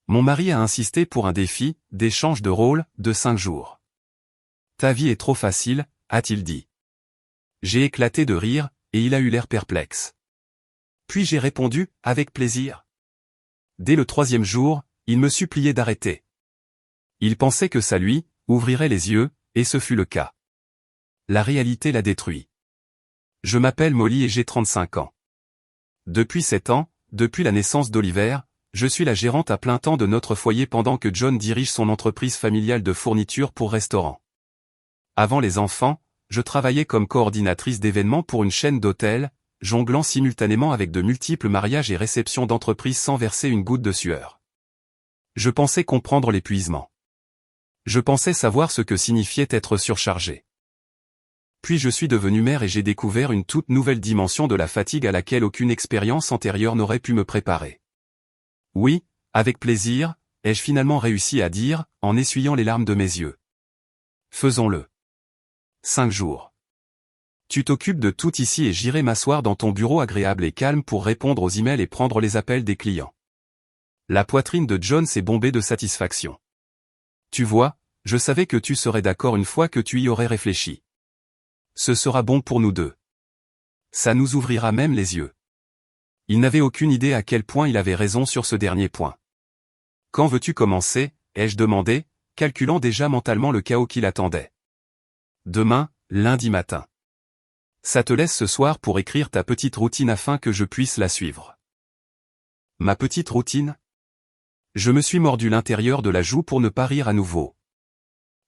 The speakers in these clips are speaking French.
Mon mari a insisté pour un défi, d'échange de rôle, de 5 jours. Ta vie est trop facile, a-t-il dit. J'ai éclaté de rire, et il a eu l'air perplexe. Puis j'ai répondu, avec plaisir. Dès le 3e jour, il me suppliait d'arrêter. Il pensait que ça lui ouvrirait les yeux, et ce fut le cas. La réalité l'a détruit. Je m'appelle Molly et j'ai 35 ans. Depuis 7 ans, depuis la naissance d'Oliver, je suis la gérante à plein temps de notre foyer pendant que John dirige son entreprise familiale de fourniture pour restaurants. Avant les enfants, je travaillais comme coordinatrice d'événements pour une chaîne d'hôtels, jonglant simultanément avec de multiples mariages et réceptions d'entreprises sans verser une goutte de sueur. Je pensais comprendre l'épuisement. Je pensais savoir ce que signifiait être surchargé. Puis je suis devenue mère et j'ai découvert une toute nouvelle dimension de la fatigue à laquelle aucune expérience antérieure n'aurait pu me préparer. Oui, avec plaisir, ai-je finalement réussi à dire, en essuyant les larmes de mes yeux. Faisons-le. 5 jours. Tu t'occupes de tout ici et j'irai m'asseoir dans ton bureau agréable et calme pour répondre aux emails et prendre les appels des clients. La poitrine de John s'est bombée de satisfaction. Tu vois, je savais que tu serais d'accord une fois que tu y aurais réfléchi. Ce sera bon pour nous deux. Ça nous ouvrira même les yeux. Il n'avait aucune idée à quel point il avait raison sur ce dernier point. Quand veux-tu commencer, ai-je demandé, calculant déjà mentalement le chaos qui l'attendait. Demain, lundi matin. Ça te laisse ce soir pour écrire ta petite routine afin que je puisse la suivre. Ma petite routine ? Je me suis mordu l'intérieur de la joue pour ne pas rire à nouveau.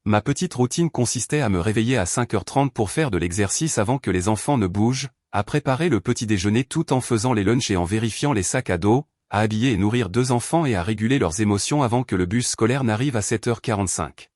Ma petite routine consistait à me réveiller à 5h30 pour faire de l'exercice avant que les enfants ne bougent, à préparer le petit déjeuner tout en faisant les lunchs et en vérifiant les sacs à dos, à habiller et nourrir 2 enfants et à réguler leurs émotions avant que le bus scolaire n'arrive à 7h45.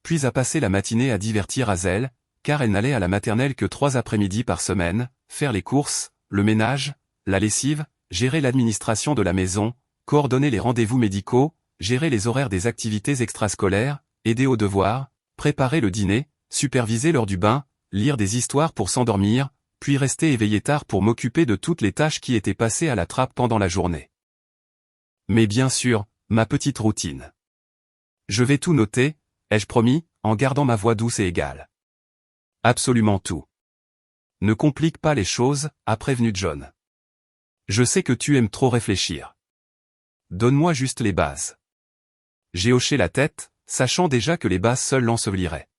Puis à passer la matinée à divertir Hazel, car elle n'allait à la maternelle que 3 après-midi par semaine, faire les courses, le ménage, la lessive, gérer l'administration de la maison, coordonner les rendez-vous médicaux, gérer les horaires des activités extrascolaires, aider aux devoirs, préparer le dîner, superviser l'heure du bain, lire des histoires pour s'endormir, puis rester éveillé tard pour m'occuper de toutes les tâches qui étaient passées à la trappe pendant la journée. Mais bien sûr, ma petite routine. Je vais tout noter, ai-je promis, en gardant ma voix douce et égale. Absolument tout. Ne complique pas les choses, a prévenu John. Je sais que tu aimes trop réfléchir. Donne-moi juste les bases. J'ai hoché la tête, sachant déjà que les bases seules l'enseveliraient.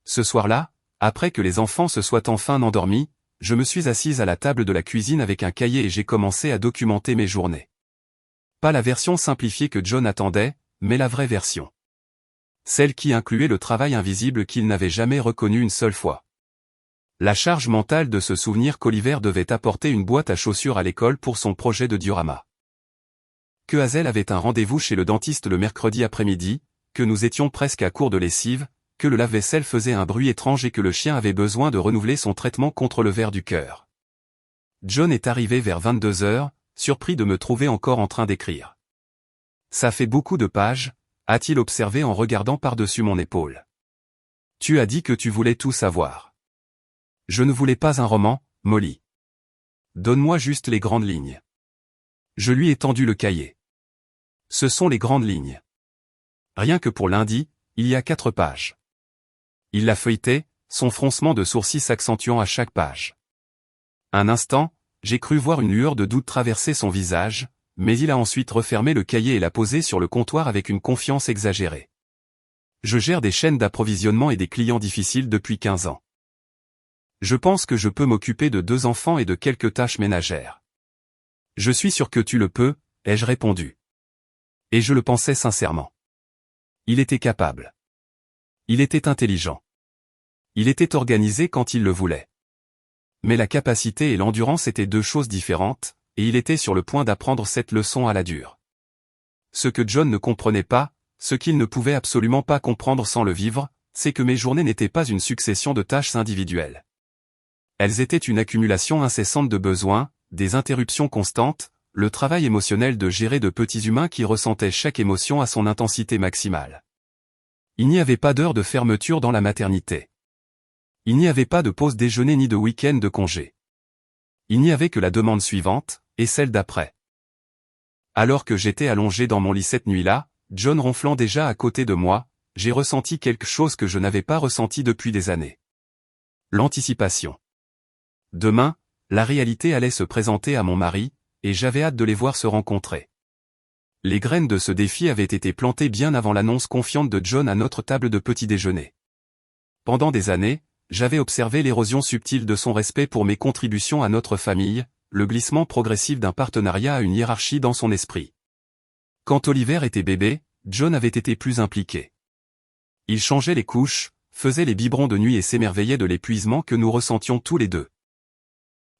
Ce soir-là, après que les enfants se soient enfin endormis, je me suis assise à la table de la cuisine avec un cahier et j'ai commencé à documenter mes journées. Pas la version simplifiée que John attendait, mais la vraie version. Celle qui incluait le travail invisible qu'il n'avait jamais reconnu une seule fois. La charge mentale de se souvenir qu'Oliver devait apporter une boîte à chaussures à l'école pour son projet de diorama. Que Hazel avait un rendez-vous chez le dentiste le mercredi après-midi, que nous étions presque à court de lessive, que le lave-vaisselle faisait un bruit étrange et que le chien avait besoin de renouveler son traitement contre le ver du cœur. John est arrivé vers 22h, surpris de me trouver encore en train d'écrire. Ça fait beaucoup de pages, a-t-il observé en regardant par-dessus mon épaule. Tu as dit que tu voulais tout savoir. Je ne voulais pas un roman, Molly. Donne-moi juste les grandes lignes. Je lui ai tendu le cahier. Ce sont les grandes lignes. Rien que pour lundi, il y a 4 pages. Il la feuilletait, son froncement de sourcils s'accentuant à chaque page. Un instant, j'ai cru voir une lueur de doute traverser son visage, mais il a ensuite refermé le cahier et l'a posé sur le comptoir avec une confiance exagérée. Je gère des chaînes d'approvisionnement et des clients difficiles depuis 15 ans. Je pense que je peux m'occuper de 2 enfants et de quelques tâches ménagères. Je suis sûr que tu le peux, ai-je répondu. Et je le pensais sincèrement. Il était capable. Il était intelligent. Il était organisé quand il le voulait. Mais la capacité et l'endurance étaient 2 choses différentes, et il était sur le point d'apprendre cette leçon à la dure. Ce que John ne comprenait pas, ce qu'il ne pouvait absolument pas comprendre sans le vivre, c'est que mes journées n'étaient pas une succession de tâches individuelles. Elles étaient une accumulation incessante de besoins, des interruptions constantes, le travail émotionnel de gérer de petits humains qui ressentaient chaque émotion à son intensité maximale. Il n'y avait pas d'heure de fermeture dans la maternité. Il n'y avait pas de pause déjeuner ni de week-end de congé. Il n'y avait que la demande suivante, et celle d'après. Alors que j'étais allongé dans mon lit cette nuit-là, John ronflant déjà à côté de moi, j'ai ressenti quelque chose que je n'avais pas ressenti depuis des années. L'anticipation. Demain, la réalité allait se présenter à mon mari, et j'avais hâte de les voir se rencontrer. Les graines de ce défi avaient été plantées bien avant l'annonce confiante de John à notre table de petit déjeuner. Pendant des années, j'avais observé l'érosion subtile de son respect pour mes contributions à notre famille, le glissement progressif d'un partenariat à une hiérarchie dans son esprit. Quand Oliver était bébé, John avait été plus impliqué. Il changeait les couches, faisait les biberons de nuit et s'émerveillait de l'épuisement que nous ressentions tous les deux.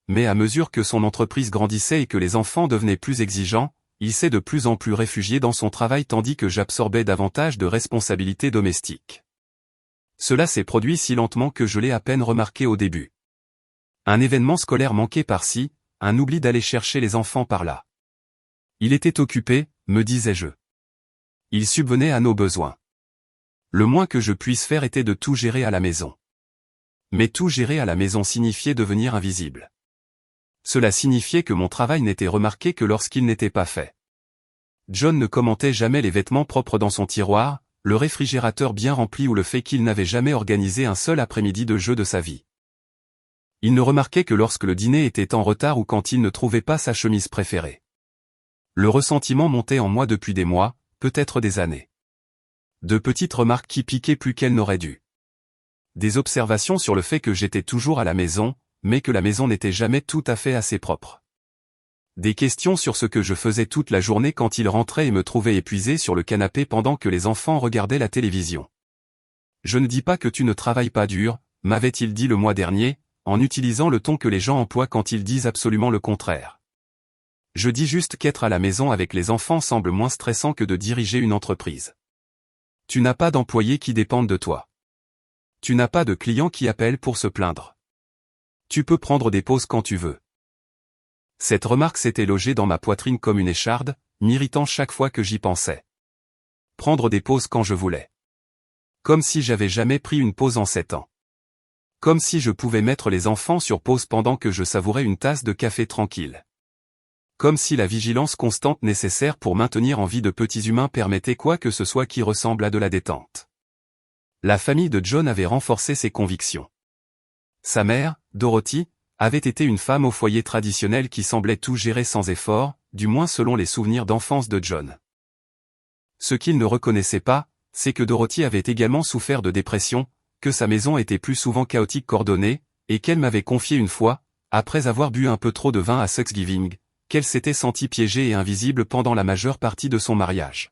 Mais à mesure que son entreprise grandissait et que les enfants devenaient plus exigeants, il s'est de plus en plus réfugié dans son travail tandis que j'absorbais davantage de responsabilités domestiques. Cela s'est produit si lentement que je l'ai à peine remarqué au début. Un événement scolaire manqué par-ci, un oubli d'aller chercher les enfants par-là. Il était occupé, me disais-je. Il subvenait à nos besoins. Le moins que je puisse faire était de tout gérer à la maison. Mais tout gérer à la maison signifiait devenir invisible. Cela signifiait que mon travail n'était remarqué que lorsqu'il n'était pas fait. John ne commentait jamais les vêtements propres dans son tiroir, le réfrigérateur bien rempli ou le fait qu'il n'avait jamais organisé un seul après-midi de jeu de sa vie. Il ne remarquait que lorsque le dîner était en retard ou quand il ne trouvait pas sa chemise préférée. Le ressentiment montait en moi depuis des mois, peut-être des années. De petites remarques qui piquaient plus qu'elles n'auraient dû. Des observations sur le fait que j'étais toujours à la maison, mais que la maison n'était jamais tout à fait assez propre. Des questions sur ce que je faisais toute la journée quand il rentrait et me trouvait épuisé sur le canapé pendant que les enfants regardaient la télévision. Je ne dis pas que tu ne travailles pas dur, m'avait-il dit le mois dernier, en utilisant le ton que les gens emploient quand ils disent absolument le contraire. Je dis juste qu'être à la maison avec les enfants semble moins stressant que de diriger une entreprise. Tu n'as pas d'employés qui dépendent de toi. Tu n'as pas de clients qui appellent pour se plaindre. Tu peux prendre des pauses quand tu veux. Cette remarque s'était logée dans ma poitrine comme une écharde, m'irritant chaque fois que j'y pensais. Prendre des pauses quand je voulais. Comme si j'avais jamais pris une pause en 7 ans. Comme si je pouvais mettre les enfants sur pause pendant que je savourais une tasse de café tranquille. Comme si la vigilance constante nécessaire pour maintenir en vie de petits humains permettait quoi que ce soit qui ressemble à de la détente. La famille de John avait renforcé ses convictions. Sa mère, Dorothy, avait été une femme au foyer traditionnel qui semblait tout gérer sans effort, du moins selon les souvenirs d'enfance de John. Ce qu'il ne reconnaissait pas, c'est que Dorothy avait également souffert de dépression, que sa maison était plus souvent chaotique qu'ordonnée, et qu'elle m'avait confié une fois, après avoir bu un peu trop de vin à Thanksgiving, qu'elle s'était sentie piégée et invisible pendant la majeure partie de son mariage.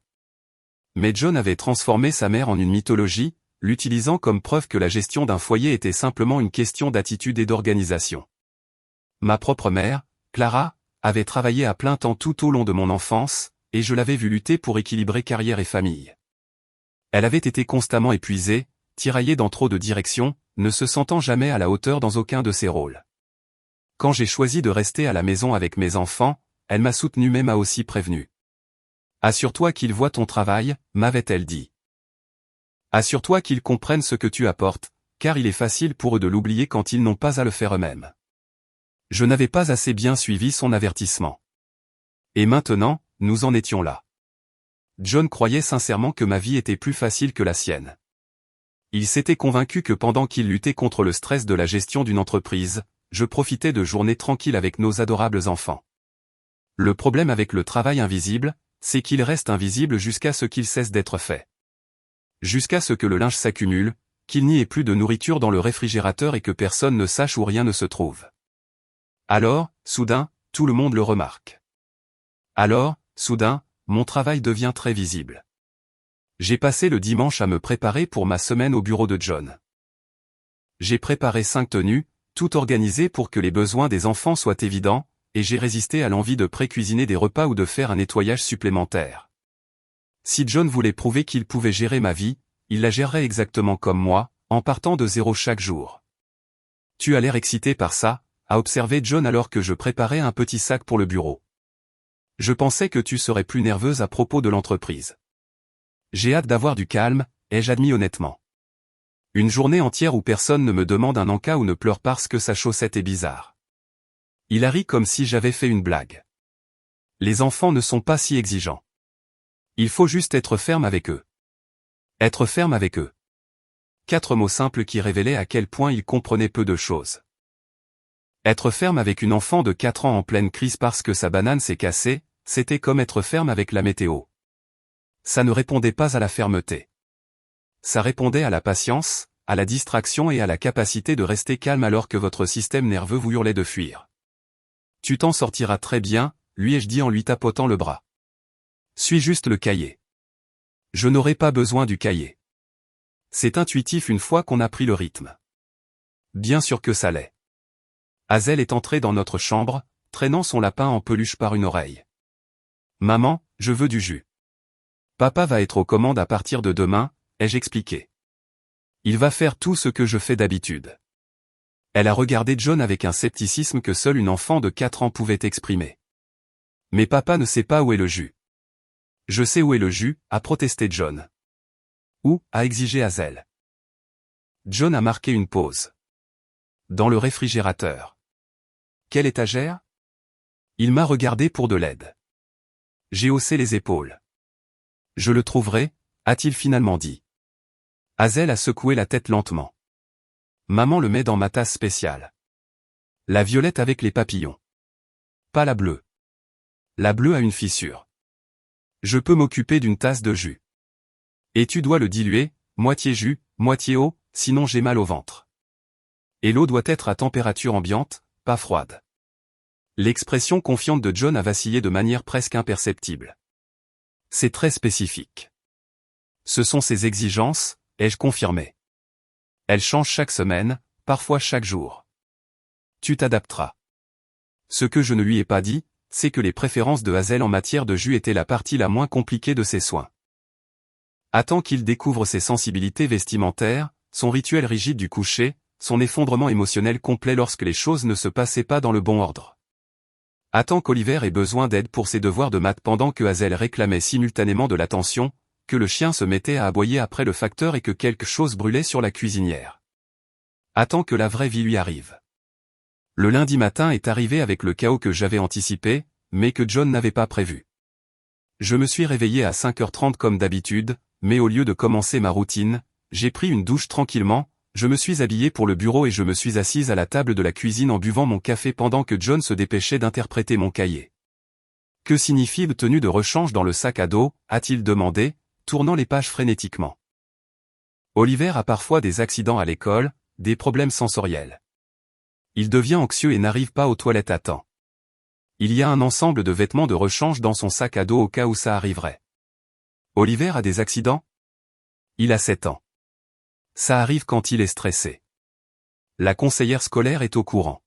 Mais John avait transformé sa mère en une mythologie, l'utilisant comme preuve que la gestion d'un foyer était simplement une question d'attitude et d'organisation. Ma propre mère, Clara, avait travaillé à plein temps tout au long de mon enfance, et je l'avais vue lutter pour équilibrer carrière et famille. Elle avait été constamment épuisée, tiraillée dans trop de directions, ne se sentant jamais à la hauteur dans aucun de ses rôles. Quand j'ai choisi de rester à la maison avec mes enfants, elle m'a soutenu mais m'a aussi prévenu. Assure-toi qu'ils voient ton travail, m'avait-elle dit. Assure-toi qu'ils comprennent ce que tu apportes, car il est facile pour eux de l'oublier quand ils n'ont pas à le faire eux-mêmes. Je n'avais pas assez bien suivi son avertissement. Et maintenant, nous en étions là. John croyait sincèrement que ma vie était plus facile que la sienne. Il s'était convaincu que pendant qu'il luttait contre le stress de la gestion d'une entreprise, je profitais de journées tranquilles avec nos adorables enfants. Le problème avec le travail invisible, c'est qu'il reste invisible jusqu'à ce qu'il cesse d'être fait. Jusqu'à ce que le linge s'accumule, qu'il n'y ait plus de nourriture dans le réfrigérateur et que personne ne sache où rien ne se trouve. Alors, soudain, tout le monde le remarque. Alors, soudain, mon travail devient très visible. J'ai passé le dimanche à me préparer pour ma semaine au bureau de John. J'ai préparé 5 tenues, tout organisé pour que les besoins des enfants soient évidents, et j'ai résisté à l'envie de pré-cuisiner des repas ou de faire un nettoyage supplémentaire. Si John voulait prouver qu'il pouvait gérer ma vie, il la gérerait exactement comme moi, en partant de zéro chaque jour. Tu as l'air excité par ça, a observé John alors que je préparais un petit sac pour le bureau. Je pensais que tu serais plus nerveuse à propos de l'entreprise. J'ai hâte d'avoir du calme, ai-je admis honnêtement. Une journée entière où personne ne me demande un encas ou ne pleure parce que sa chaussette est bizarre. Il a ri comme si j'avais fait une blague. Les enfants ne sont pas si exigeants. Il faut juste être ferme avec eux. Être ferme avec eux. 4 mots simples qui révélaient à quel point il comprenait peu de choses. Être ferme avec une enfant de 4 ans en pleine crise parce que sa banane s'est cassée, c'était comme être ferme avec la météo. Ça ne répondait pas à la fermeté. Ça répondait à la patience, à la distraction et à la capacité de rester calme alors que votre système nerveux vous hurlait de fuir. Tu t'en sortiras très bien, lui ai-je dit en lui tapotant le bras. Suis juste le cahier. Je n'aurai pas besoin du cahier. C'est intuitif une fois qu'on a pris le rythme. Bien sûr que ça l'est. Hazel est entrée dans notre chambre, traînant son lapin en peluche par une oreille. Maman, je veux du jus. Papa va être aux commandes à partir de demain, ai-je expliqué. Il va faire tout ce que je fais d'habitude. Elle a regardé John avec un scepticisme que seul une enfant de 4 ans pouvait exprimer. Mais papa ne sait pas où est le jus. Je sais où est le jus, a protesté John. Où, a exigé Hazel. John a marqué une pause. Dans le réfrigérateur. Quelle étagère? Il m'a regardé pour de l'aide. J'ai haussé les épaules. Je le trouverai, a-t-il finalement dit. Hazel a secoué la tête lentement. Maman le met dans ma tasse spéciale. La violette avec les papillons. Pas la bleue. La bleue a une fissure. Je peux m'occuper d'une tasse de jus. Et tu dois le diluer, moitié jus, moitié eau, sinon j'ai mal au ventre. Et l'eau doit être à température ambiante, pas froide. L'expression confiante de John a vacillé de manière presque imperceptible. C'est très spécifique. Ce sont ses exigences, ai-je confirmé. Elles changent chaque semaine, parfois chaque jour. Tu t'adapteras. Ce que je ne lui ai pas dit, c'est que les préférences de Hazel en matière de jus étaient la partie la moins compliquée de ses soins. Attends qu'il découvre ses sensibilités vestimentaires, son rituel rigide du coucher, son effondrement émotionnel complet lorsque les choses ne se passaient pas dans le bon ordre. Attends qu'Oliver ait besoin d'aide pour ses devoirs de maths pendant que Hazel réclamait simultanément de l'attention, que le chien se mettait à aboyer après le facteur et que quelque chose brûlait sur la cuisinière. Attends que la vraie vie lui arrive. Le lundi matin est arrivé avec le chaos que j'avais anticipé, mais que John n'avait pas prévu. Je me suis réveillé à 5h30 comme d'habitude, mais au lieu de commencer ma routine, j'ai pris une douche tranquillement, je me suis habillé pour le bureau et je me suis assise à la table de la cuisine en buvant mon café pendant que John se dépêchait d'interpréter mon cahier. Que signifie le tenue de rechange dans le sac à dos, a-t-il demandé, tournant les pages frénétiquement. Oliver a parfois des accidents à l'école, des problèmes sensoriels. Il devient anxieux et n'arrive pas aux toilettes à temps. Il y a un ensemble de vêtements de rechange dans son sac à dos au cas où ça arriverait. Oliver a des accidents? Il a 7 ans. Ça arrive quand il est stressé. La conseillère scolaire est au courant.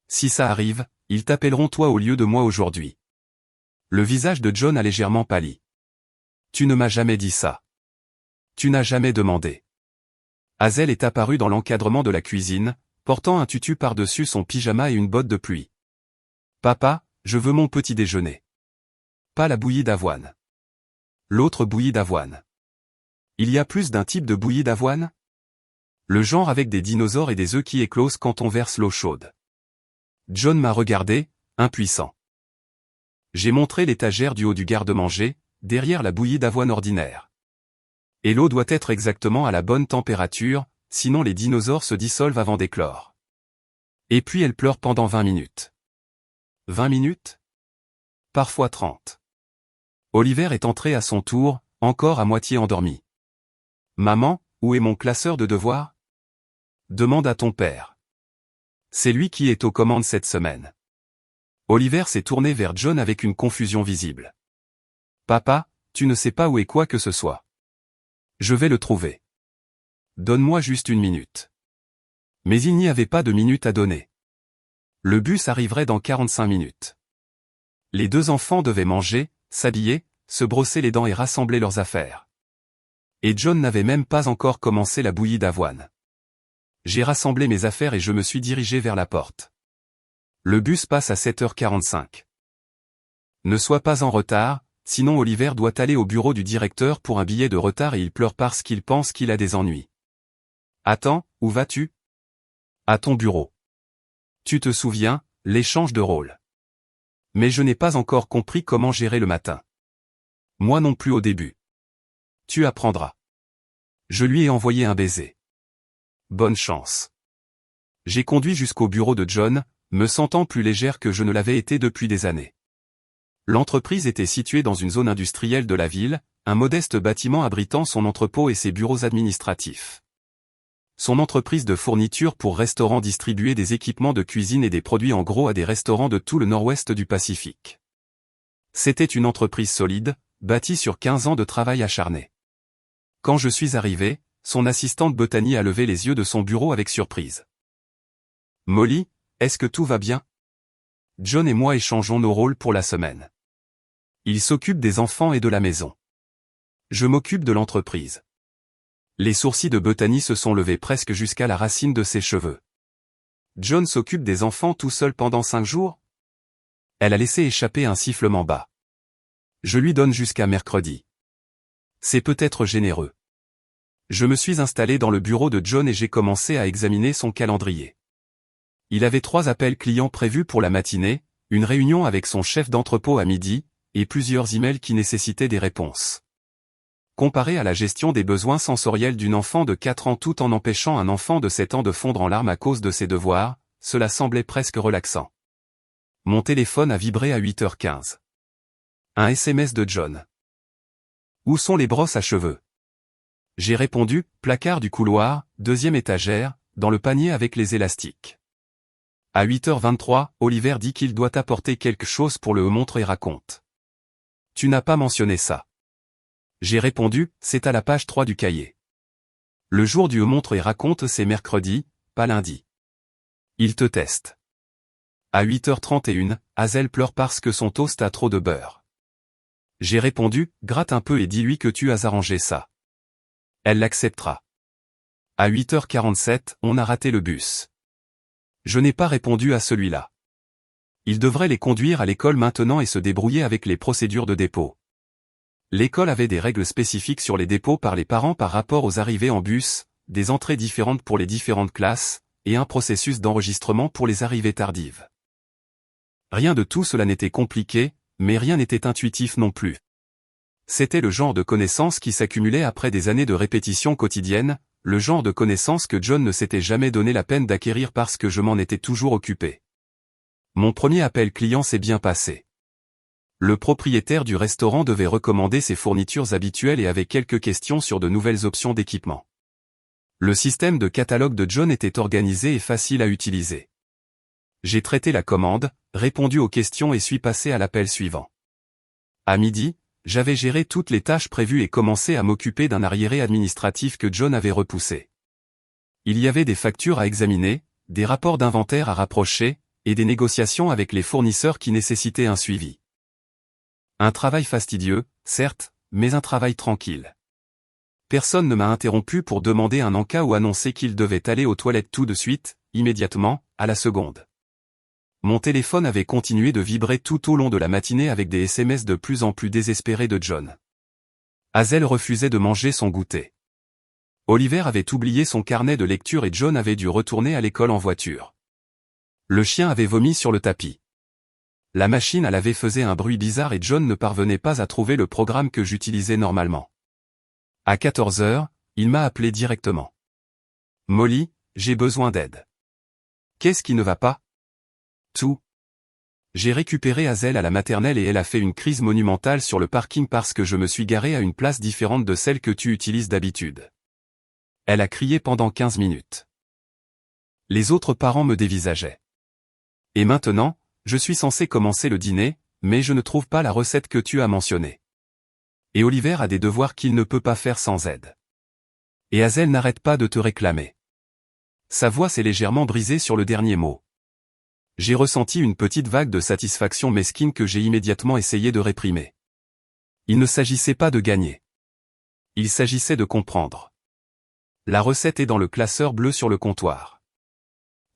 Si ça arrive, ils t'appelleront toi au lieu de moi aujourd'hui. Le visage de John a légèrement pâli. Tu ne m'as jamais dit ça. Tu n'as jamais demandé. Hazel est apparue dans l'encadrement de la cuisine, portant un tutu par-dessus son pyjama et une botte de pluie. Papa, je veux mon petit déjeuner. Pas la bouillie d'avoine. L'autre bouillie d'avoine. Il y a plus d'un type de bouillie d'avoine? Le genre avec des dinosaures et des œufs qui éclosent quand on verse l'eau chaude. John m'a regardé, impuissant. J'ai montré l'étagère du haut du garde-manger, derrière la bouillie d'avoine ordinaire. Et l'eau doit être exactement à la bonne température, sinon les dinosaures se dissolvent avant d'éclore. Et puis elle pleure pendant 20 minutes. 20 minutes? Parfois 30. Oliver est entré à son tour, encore à moitié endormi. Maman, où est mon classeur de devoirs? Demande à ton père. C'est lui qui est aux commandes cette semaine. Oliver s'est tourné vers John avec une confusion visible. Papa, tu ne sais pas où est quoi que ce soit. Je vais le trouver. Donne-moi juste une minute. Mais il n'y avait pas de minute à donner. Le bus arriverait dans 45 minutes. Les deux enfants devaient manger, s'habiller, se brosser les dents et rassembler leurs affaires. Et John n'avait même pas encore commencé la bouillie d'avoine. J'ai rassemblé mes affaires et je me suis dirigé vers la porte. Le bus passe à 7h45. Ne sois pas en retard, sinon Oliver doit aller au bureau du directeur pour un billet de retard et il pleure parce qu'il pense qu'il a des ennuis. Attends, où vas-tu? À ton bureau. Tu te souviens, l'échange de rôles. Mais je n'ai pas encore compris comment gérer le matin. Moi non plus au début. Tu apprendras. Je lui ai envoyé un baiser. Bonne chance. J'ai conduit jusqu'au bureau de John, me sentant plus légère que je ne l'avais été depuis des années. L'entreprise était située dans une zone industrielle de la ville, un modeste bâtiment abritant son entrepôt et ses bureaux administratifs. Son entreprise de fourniture pour restaurants distribuait des équipements de cuisine et des produits en gros à des restaurants de tout le nord-ouest du Pacifique. C'était une entreprise solide, bâtie sur 15 ans de travail acharné. Quand je suis arrivé, son assistante Bethany a levé les yeux de son bureau avec surprise. « Molly, est-ce que tout va bien ? John et moi échangeons nos rôles pour la semaine. Il s'occupe des enfants et de la maison. Je m'occupe de l'entreprise. » Les sourcils de Bethany se sont levés presque jusqu'à la racine de ses cheveux. John s'occupe des enfants tout seul pendant 5 jours ? Elle a laissé échapper un sifflement bas. Je lui donne jusqu'à mercredi. C'est peut-être généreux. Je me suis installé dans le bureau de John et j'ai commencé à examiner son calendrier. Il avait 3 appels clients prévus pour la matinée, une réunion avec son chef d'entrepôt à midi, et plusieurs emails qui nécessitaient des réponses. Comparé à la gestion des besoins sensoriels d'une enfant de 4 ans tout en empêchant un enfant de 7 ans de fondre en larmes à cause de ses devoirs, cela semblait presque relaxant. Mon téléphone a vibré à 8h15. Un SMS de John. Où sont les brosses à cheveux ? J'ai répondu, placard du couloir, 2e étagère, dans le panier avec les élastiques. À 8h23, Oliver dit qu'il doit apporter quelque chose pour le montre et raconte. Tu n'as pas mentionné ça. J'ai répondu, c'est à la page 3 du cahier. Le jour du montre et raconte c'est mercredi, pas lundi. Il te teste. À 8h31, Hazel pleure parce que son toast a trop de beurre. J'ai répondu, gratte un peu et dis-lui que tu as arrangé ça. Elle l'acceptera. À 8h47, on a raté le bus. Je n'ai pas répondu à celui-là. Il devrait les conduire à l'école maintenant et se débrouiller avec les procédures de dépôt. L'école avait des règles spécifiques sur les dépôts par les parents par rapport aux arrivées en bus, des entrées différentes pour les différentes classes, et un processus d'enregistrement pour les arrivées tardives. Rien de tout cela n'était compliqué, mais rien n'était intuitif non plus. C'était le genre de connaissances qui s'accumulaient après des années de répétition quotidienne, le genre de connaissances que John ne s'était jamais donné la peine d'acquérir parce que je m'en étais toujours occupé. Mon premier appel client s'est bien passé. Le propriétaire du restaurant devait recommander ses fournitures habituelles et avait quelques questions sur de nouvelles options d'équipement. Le système de catalogue de John était organisé et facile à utiliser. J'ai traité la commande, répondu aux questions et suis passé à l'appel suivant. À midi, j'avais géré toutes les tâches prévues et commencé à m'occuper d'un arriéré administratif que John avait repoussé. Il y avait des factures à examiner, des rapports d'inventaire à rapprocher, et des négociations avec les fournisseurs qui nécessitaient un suivi. Un travail fastidieux, certes, mais un travail tranquille. Personne ne m'a interrompu pour demander un encas ou annoncer qu'il devait aller aux toilettes tout de suite, immédiatement, à la seconde. Mon téléphone avait continué de vibrer tout au long de la matinée avec des SMS de plus en plus désespérés de John. Hazel refusait de manger son goûter. Oliver avait oublié son carnet de lecture et John avait dû retourner à l'école en voiture. Le chien avait vomi sur le tapis. La machine à laver faisait un bruit bizarre et John ne parvenait pas à trouver le programme que j'utilisais normalement. À 14h, il m'a appelé directement. « Molly, j'ai besoin d'aide. »« Qu'est-ce qui ne va pas ? » Tout. J'ai récupéré Hazel à la maternelle et elle a fait une crise monumentale sur le parking parce que je me suis garé à une place différente de celle que tu utilises d'habitude. Elle a crié pendant 15 minutes. Les autres parents me dévisageaient. Et maintenant, je suis censé commencer le dîner, mais je ne trouve pas la recette que tu as mentionnée. Et Oliver a des devoirs qu'il ne peut pas faire sans aide. Et Hazel n'arrête pas de te réclamer. Sa voix s'est légèrement brisée sur le dernier mot. J'ai ressenti une petite vague de satisfaction mesquine que j'ai immédiatement essayé de réprimer. Il ne s'agissait pas de gagner. Il s'agissait de comprendre. La recette est dans le classeur bleu sur le comptoir.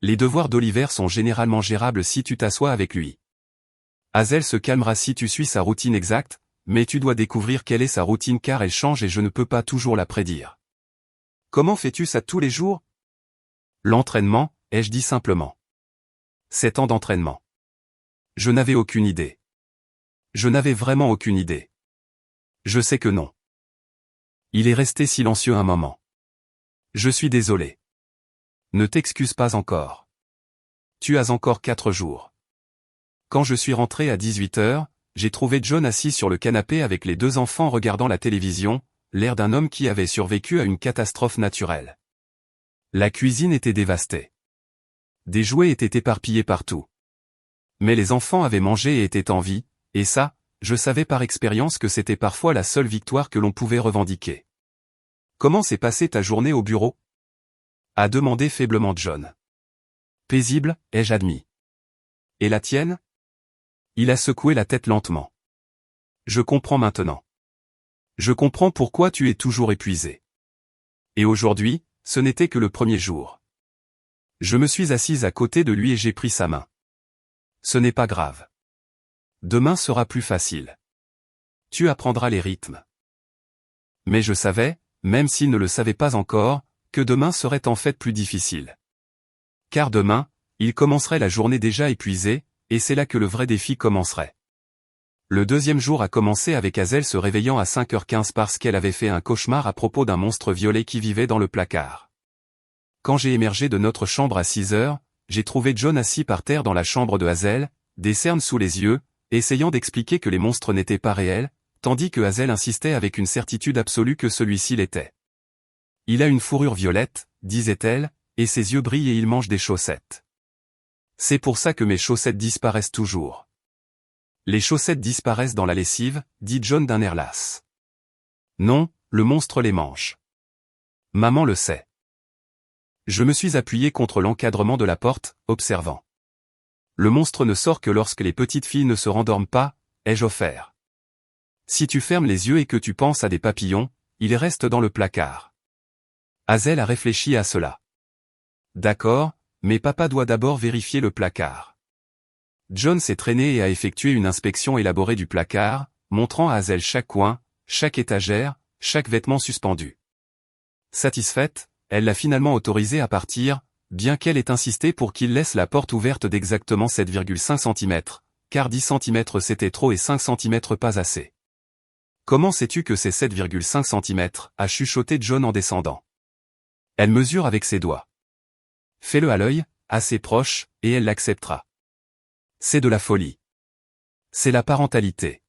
Les devoirs d'Oliver sont généralement gérables si tu t'assois avec lui. Hazel se calmera si tu suis sa routine exacte, mais tu dois découvrir quelle est sa routine car elle change et je ne peux pas toujours la prédire. Comment fais-tu ça tous les jours ? L'entraînement, ai-je dit simplement. 7 ans d'entraînement. Je n'avais aucune idée. Je n'avais vraiment aucune idée. Je sais que non. Il est resté silencieux un moment. Je suis désolé. Ne t'excuse pas encore. Tu as encore 4 jours. Quand je suis rentré à 18h, j'ai trouvé John assis sur le canapé avec les 2 enfants regardant la télévision, l'air d'un homme qui avait survécu à une catastrophe naturelle. La cuisine était dévastée. Des jouets étaient éparpillés partout. Mais les enfants avaient mangé et étaient en vie, et ça, je savais par expérience que c'était parfois la seule victoire que l'on pouvait revendiquer. Comment s'est passée ta journée au bureau? A demandé faiblement John. Paisible, ai-je admis. Et la tienne? Il a secoué la tête lentement. Je comprends maintenant. Je comprends pourquoi tu es toujours épuisé. Et aujourd'hui, ce n'était que le premier jour. Je me suis assise à côté de lui et j'ai pris sa main. Ce n'est pas grave. Demain sera plus facile. Tu apprendras les rythmes. Mais je savais, même s'il ne le savait pas encore, que demain serait en fait plus difficile. Car demain, il commencerait la journée déjà épuisée, et c'est là que le vrai défi commencerait. Le deuxième jour a commencé avec Hazel se réveillant à 5h15 parce qu'elle avait fait un cauchemar à propos d'un monstre violet qui vivait dans le placard. Quand j'ai émergé de notre chambre à 6h, j'ai trouvé John assis par terre dans la chambre de Hazel, des cernes sous les yeux, essayant d'expliquer que les monstres n'étaient pas réels, tandis que Hazel insistait avec une certitude absolue que celui-ci l'était. Il a une fourrure violette, disait-elle, et ses yeux brillent et il mange des chaussettes. C'est pour ça que mes chaussettes disparaissent toujours. Les chaussettes disparaissent dans la lessive, dit John d'un air las. Non, le monstre les mange. Maman le sait. Je me suis appuyé contre l'encadrement de la porte, observant. Le monstre ne sort que lorsque les petites filles ne se rendorment pas, ai-je offert. Si tu fermes les yeux et que tu penses à des papillons, ils restent dans le placard. Hazel a réfléchi à cela. D'accord, mais papa doit d'abord vérifier le placard. John s'est traîné et a effectué une inspection élaborée du placard, montrant à Hazel chaque coin, chaque étagère, chaque vêtement suspendu. Satisfaite, elle l'a finalement autorisé à partir, bien qu'elle ait insisté pour qu'il laisse la porte ouverte d'exactement 7,5 cm, car 10 cm c'était trop et 5 cm pas assez. Comment sais-tu que c'est 7,5 cm, a chuchoté John en descendant. Elle mesure avec ses doigts. Fais-le à l'œil, assez proche, et elle l'acceptera. C'est de la folie. C'est la parentalité.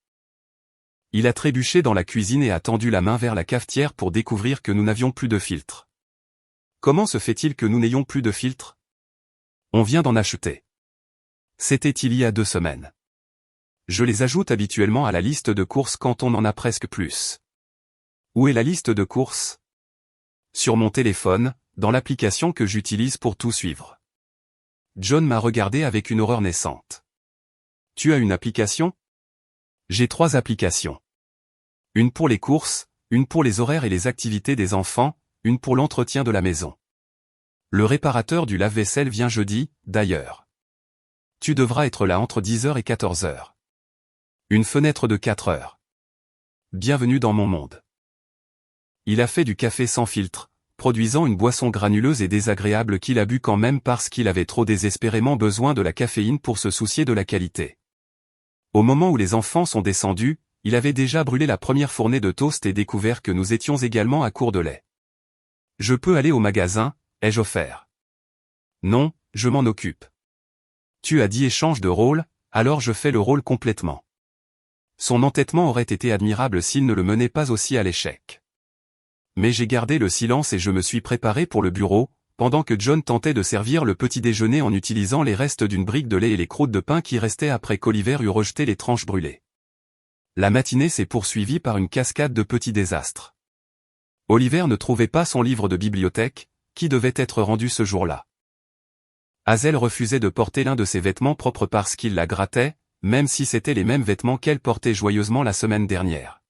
Il a trébuché dans la cuisine et a tendu la main vers la cafetière pour découvrir que nous n'avions plus de filtre. Comment se fait-il que nous n'ayons plus de filtre? On vient d'en acheter. C'était il y a 2 semaines. Je les ajoute habituellement à la liste de courses quand on en a presque plus. Où est la liste de courses? Sur mon téléphone, dans l'application que j'utilise pour tout suivre. John m'a regardé avec une horreur naissante. Tu as une application? J'ai 3 applications. Une pour les courses, une pour les horaires et les activités des enfants, une pour l'entretien de la maison. Le réparateur du lave-vaisselle vient jeudi, d'ailleurs. Tu devras être là entre 10h et 14h. Une fenêtre de 4 heures. Bienvenue dans mon monde. Il a fait du café sans filtre, produisant une boisson granuleuse et désagréable qu'il a bu quand même parce qu'il avait trop désespérément besoin de la caféine pour se soucier de la qualité. Au moment où les enfants sont descendus, il avait déjà brûlé la première fournée de toast et découvert que nous étions également à court de lait. Je peux aller au magasin, ai-je offert. Non, je m'en occupe. Tu as dit échange de rôle, alors je fais le rôle complètement. Son entêtement aurait été admirable s'il ne le menait pas aussi à l'échec. Mais j'ai gardé le silence et je me suis préparé pour le bureau, pendant que John tentait de servir le petit déjeuner en utilisant les restes d'une brique de lait et les croûtes de pain qui restaient après qu'Oliver eut rejeté les tranches brûlées. La matinée s'est poursuivie par une cascade de petits désastres. Oliver ne trouvait pas son livre de bibliothèque, qui devait être rendu ce jour-là. Hazel refusait de porter l'un de ses vêtements propres parce qu'il la grattait, même si c'étaient les mêmes vêtements qu'elle portait joyeusement la semaine dernière.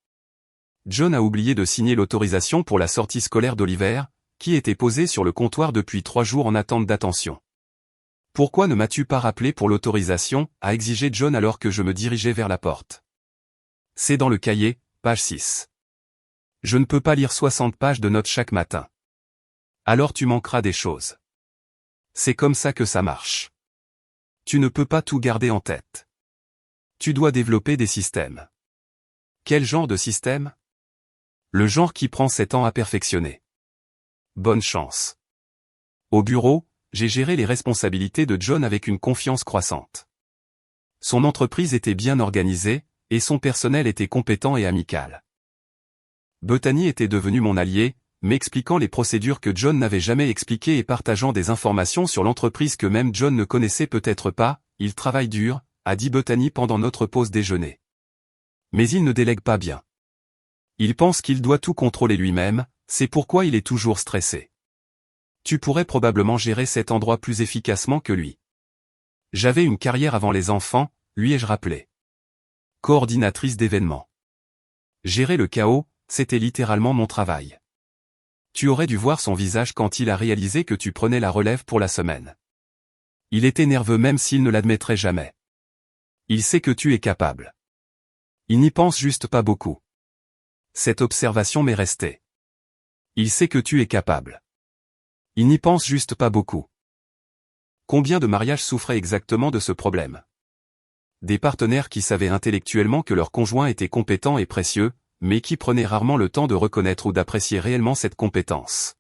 John a oublié de signer l'autorisation pour la sortie scolaire d'Oliver, qui était posée sur le comptoir depuis 3 jours en attente d'attention. « Pourquoi ne m'as-tu pas rappelé pour l'autorisation » a exigé John alors que je me dirigeais vers la porte. « C'est dans le cahier, page 6. Je ne peux pas lire 60 pages de notes chaque matin. Alors tu manqueras des choses. C'est comme ça que ça marche. Tu ne peux pas tout garder en tête. Tu dois développer des systèmes. Quel genre de système? Le genre qui prend 7 ans à perfectionner. Bonne chance. Au bureau, j'ai géré les responsabilités de John avec une confiance croissante. Son entreprise était bien organisée, et son personnel était compétent et amical. Bethany était devenue mon allié, m'expliquant les procédures que John n'avait jamais expliquées et partageant des informations sur l'entreprise que même John ne connaissait peut-être pas. Il travaille dur, a dit Bethany pendant notre pause déjeuner. Mais il ne délègue pas bien. Il pense qu'il doit tout contrôler lui-même, c'est pourquoi il est toujours stressé. Tu pourrais probablement gérer cet endroit plus efficacement que lui. J'avais une carrière avant les enfants, lui ai-je rappelé. Coordinatrice d'événements. Gérer le chaos, c'était littéralement mon travail. Tu aurais dû voir son visage quand il a réalisé que tu prenais la relève pour la semaine. Il était nerveux même s'il ne l'admettrait jamais. Il sait que tu es capable. Il n'y pense juste pas beaucoup. Cette observation m'est restée. Il sait que tu es capable. Il n'y pense juste pas beaucoup. Combien de mariages souffraient exactement de ce problème? Des partenaires qui savaient intellectuellement que leur conjoint était compétent et précieux, mais qui prenaient rarement le temps de reconnaître ou d'apprécier réellement cette compétence.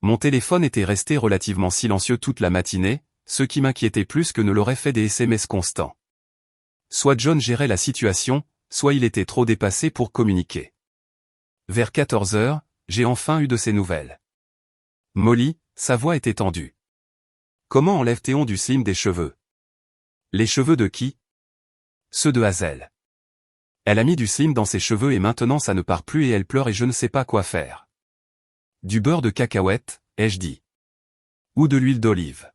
Mon téléphone était resté relativement silencieux toute la matinée, ce qui m'inquiétait plus que ne l'auraient fait des SMS constants. Soit John gérait la situation, soit il était trop dépassé pour communiquer. Vers 14 heures, j'ai enfin eu de ses nouvelles. Molly, sa voix était tendue. Comment enlève Théon du slim des cheveux? Les cheveux de qui? Ceux de Hazel. Elle a mis du slim dans ses cheveux et maintenant ça ne part plus et elle pleure et je ne sais pas quoi faire. Du beurre de cacahuète, ai-je dit. Ou de l'huile d'olive.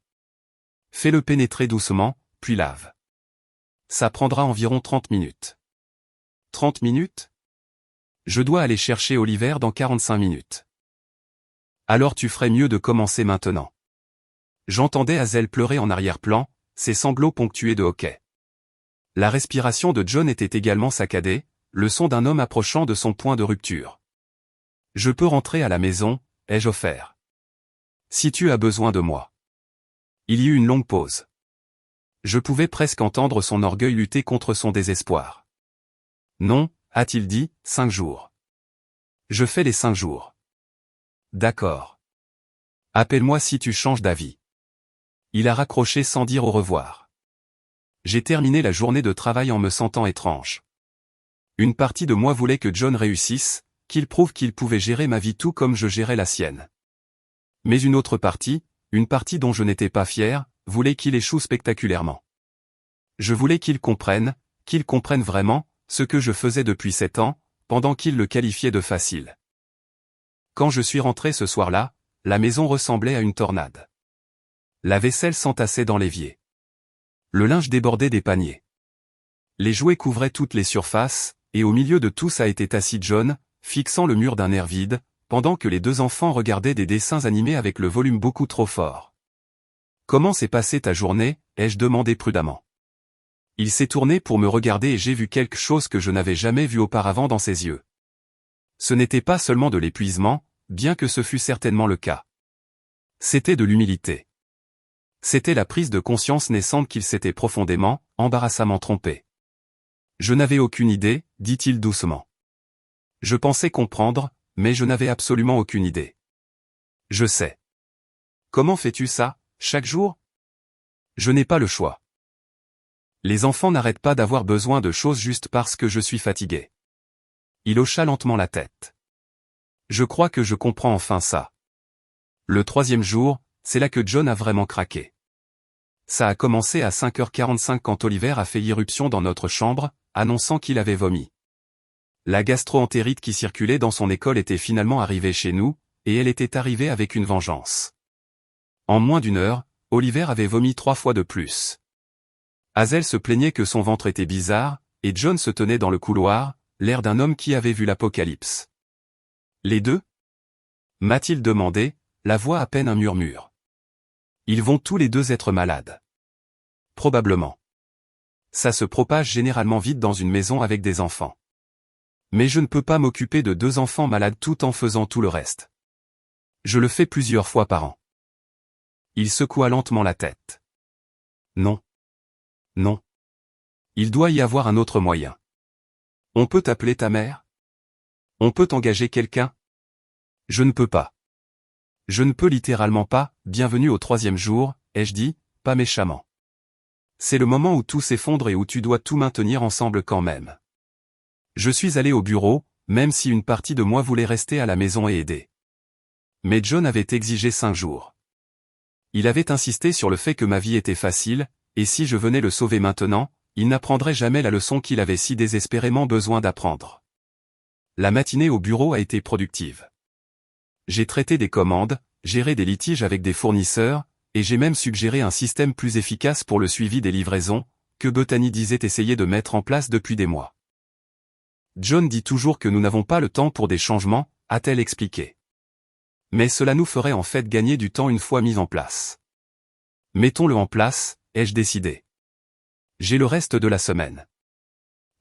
Fais-le pénétrer doucement, puis lave. Ça prendra environ 30 minutes. 30 minutes? Je dois aller chercher Oliver dans 45 minutes. Alors tu ferais mieux de commencer maintenant. J'entendais Hazel pleurer en arrière-plan, ses sanglots ponctués de hoquets. La respiration de John était également saccadée, le son d'un homme approchant de son point de rupture. Je peux rentrer à la maison, ai-je offert. Si tu as besoin de moi. Il y eut une longue pause. Je pouvais presque entendre son orgueil lutter contre son désespoir. Non, a-t-il dit, 5 jours. Je fais les 5 jours. D'accord. Appelle-moi si tu changes d'avis. Il a raccroché sans dire au revoir. J'ai terminé la journée de travail en me sentant étrange. Une partie de moi voulait que John réussisse, qu'il prouve qu'il pouvait gérer ma vie tout comme je gérais la sienne. Mais une autre partie, une partie dont je n'étais pas fier, voulait qu'il échoue spectaculairement. Je voulais qu'il comprenne vraiment, ce que je faisais depuis 7 ans, pendant qu'il le qualifiait de facile. Quand je suis rentré ce soir-là, la maison ressemblait à une tornade. La vaisselle s'entassait dans l'évier. Le linge débordait des paniers. Les jouets couvraient toutes les surfaces, et au milieu de tout ça était assis John, fixant le mur d'un air vide, pendant que les 2 enfants regardaient des dessins animés avec le volume beaucoup trop fort. « Comment s'est passée ta journée ?» ai-je demandé prudemment. Il s'est tourné pour me regarder et j'ai vu quelque chose que je n'avais jamais vu auparavant dans ses yeux. Ce n'était pas seulement de l'épuisement, bien que ce fût certainement le cas. C'était de l'humilité. C'était la prise de conscience naissante qu'il s'était profondément, embarrassamment trompé. Je n'avais aucune idée, dit-il doucement. Je pensais comprendre, mais je n'avais absolument aucune idée. Je sais. Comment fais-tu ça, chaque jour? Je n'ai pas le choix. Les enfants n'arrêtent pas d'avoir besoin de choses juste parce que je suis fatigué. Il hocha lentement la tête. Je crois que je comprends enfin ça. Le 3e jour, c'est là que John a vraiment craqué. Ça a commencé à 5h45 quand Oliver a fait irruption dans notre chambre, annonçant qu'il avait vomi. La gastro-entérite qui circulait dans son école était finalement arrivée chez nous, et elle était arrivée avec une vengeance. En moins d'1 heure, Oliver avait vomi 3 fois de plus. Hazel se plaignait que son ventre était bizarre, et John se tenait dans le couloir, l'air d'un homme qui avait vu l'apocalypse. Les deux? M'a-t-il demandé, la voix à peine un murmure. Ils vont tous les 2 être malades. Probablement. Ça se propage généralement vite dans une maison avec des enfants. Mais je ne peux pas m'occuper de 2 enfants malades tout en faisant tout le reste. Je le fais plusieurs fois par an. Il secoua lentement la tête. Non. Non. Il doit y avoir un autre moyen. On peut appeler ta mère? On peut engager quelqu'un? Je ne peux pas. Je ne peux littéralement pas, bienvenue au 3e jour, ai-je dit, pas méchamment. C'est le moment où tout s'effondre et où tu dois tout maintenir ensemble quand même. Je suis allé au bureau, même si une partie de moi voulait rester à la maison et aider. Mais John avait exigé 5 jours. Il avait insisté sur le fait que ma vie était facile, et si je venais le sauver maintenant, il n'apprendrait jamais la leçon qu'il avait si désespérément besoin d'apprendre. La matinée au bureau a été productive. J'ai traité des commandes, géré des litiges avec des fournisseurs, et j'ai même suggéré un système plus efficace pour le suivi des livraisons, que Bethany disait essayer de mettre en place depuis des mois. John dit toujours que nous n'avons pas le temps pour des changements, a-t-elle expliqué. Mais cela nous ferait en fait gagner du temps une fois mis en place. Mettons-le en place, ai-je décidé. J'ai le reste de la semaine.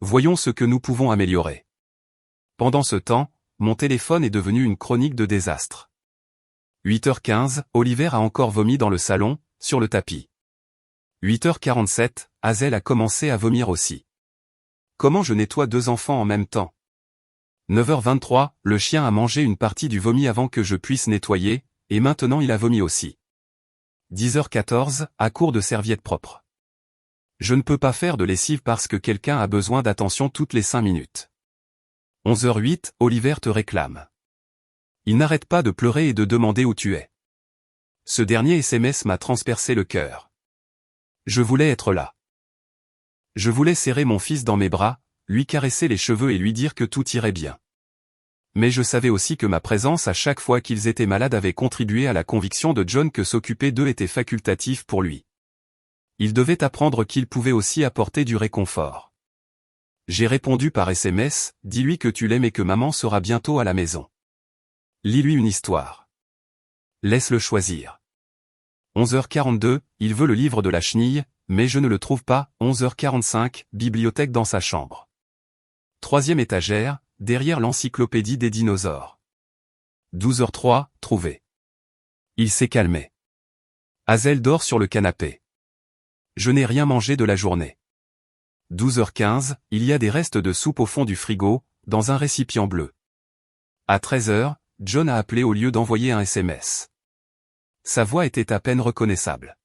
Voyons ce que nous pouvons améliorer. Pendant ce temps, mon téléphone est devenu une chronique de désastre. 8h15, Oliver a encore vomi dans le salon, sur le tapis. 8h47, Hazel a commencé à vomir aussi. Comment je nettoie 2 enfants en même temps? 9h23, le chien a mangé une partie du vomi avant que je puisse nettoyer, et maintenant il a vomi aussi. 10h14, à court de serviettes propres. Je ne peux pas faire de lessive parce que quelqu'un a besoin d'attention toutes les 5 minutes. 11h08, Oliver te réclame. Il n'arrête pas de pleurer et de demander où tu es. Ce dernier SMS m'a transpercé le cœur. Je voulais être là. Je voulais serrer mon fils dans mes bras, lui caresser les cheveux et lui dire que tout irait bien. Mais je savais aussi que ma présence à chaque fois qu'ils étaient malades avait contribué à la conviction de John que s'occuper d'eux était facultatif pour lui. Il devait apprendre qu'il pouvait aussi apporter du réconfort. J'ai répondu par SMS, dis-lui que tu l'aimes et que maman sera bientôt à la maison. Lis-lui une histoire. Laisse-le choisir. 11h42, il veut le livre de la chenille, mais je ne le trouve pas. 11h45, bibliothèque dans sa chambre. 3e étagère, derrière l'encyclopédie des dinosaures. 12h03, trouvé. Il s'est calmé. Hazel dort sur le canapé. Je n'ai rien mangé de la journée. 12h15, il y a des restes de soupe au fond du frigo, dans un récipient bleu. À 13h, John a appelé au lieu d'envoyer un SMS. Sa voix était à peine reconnaissable.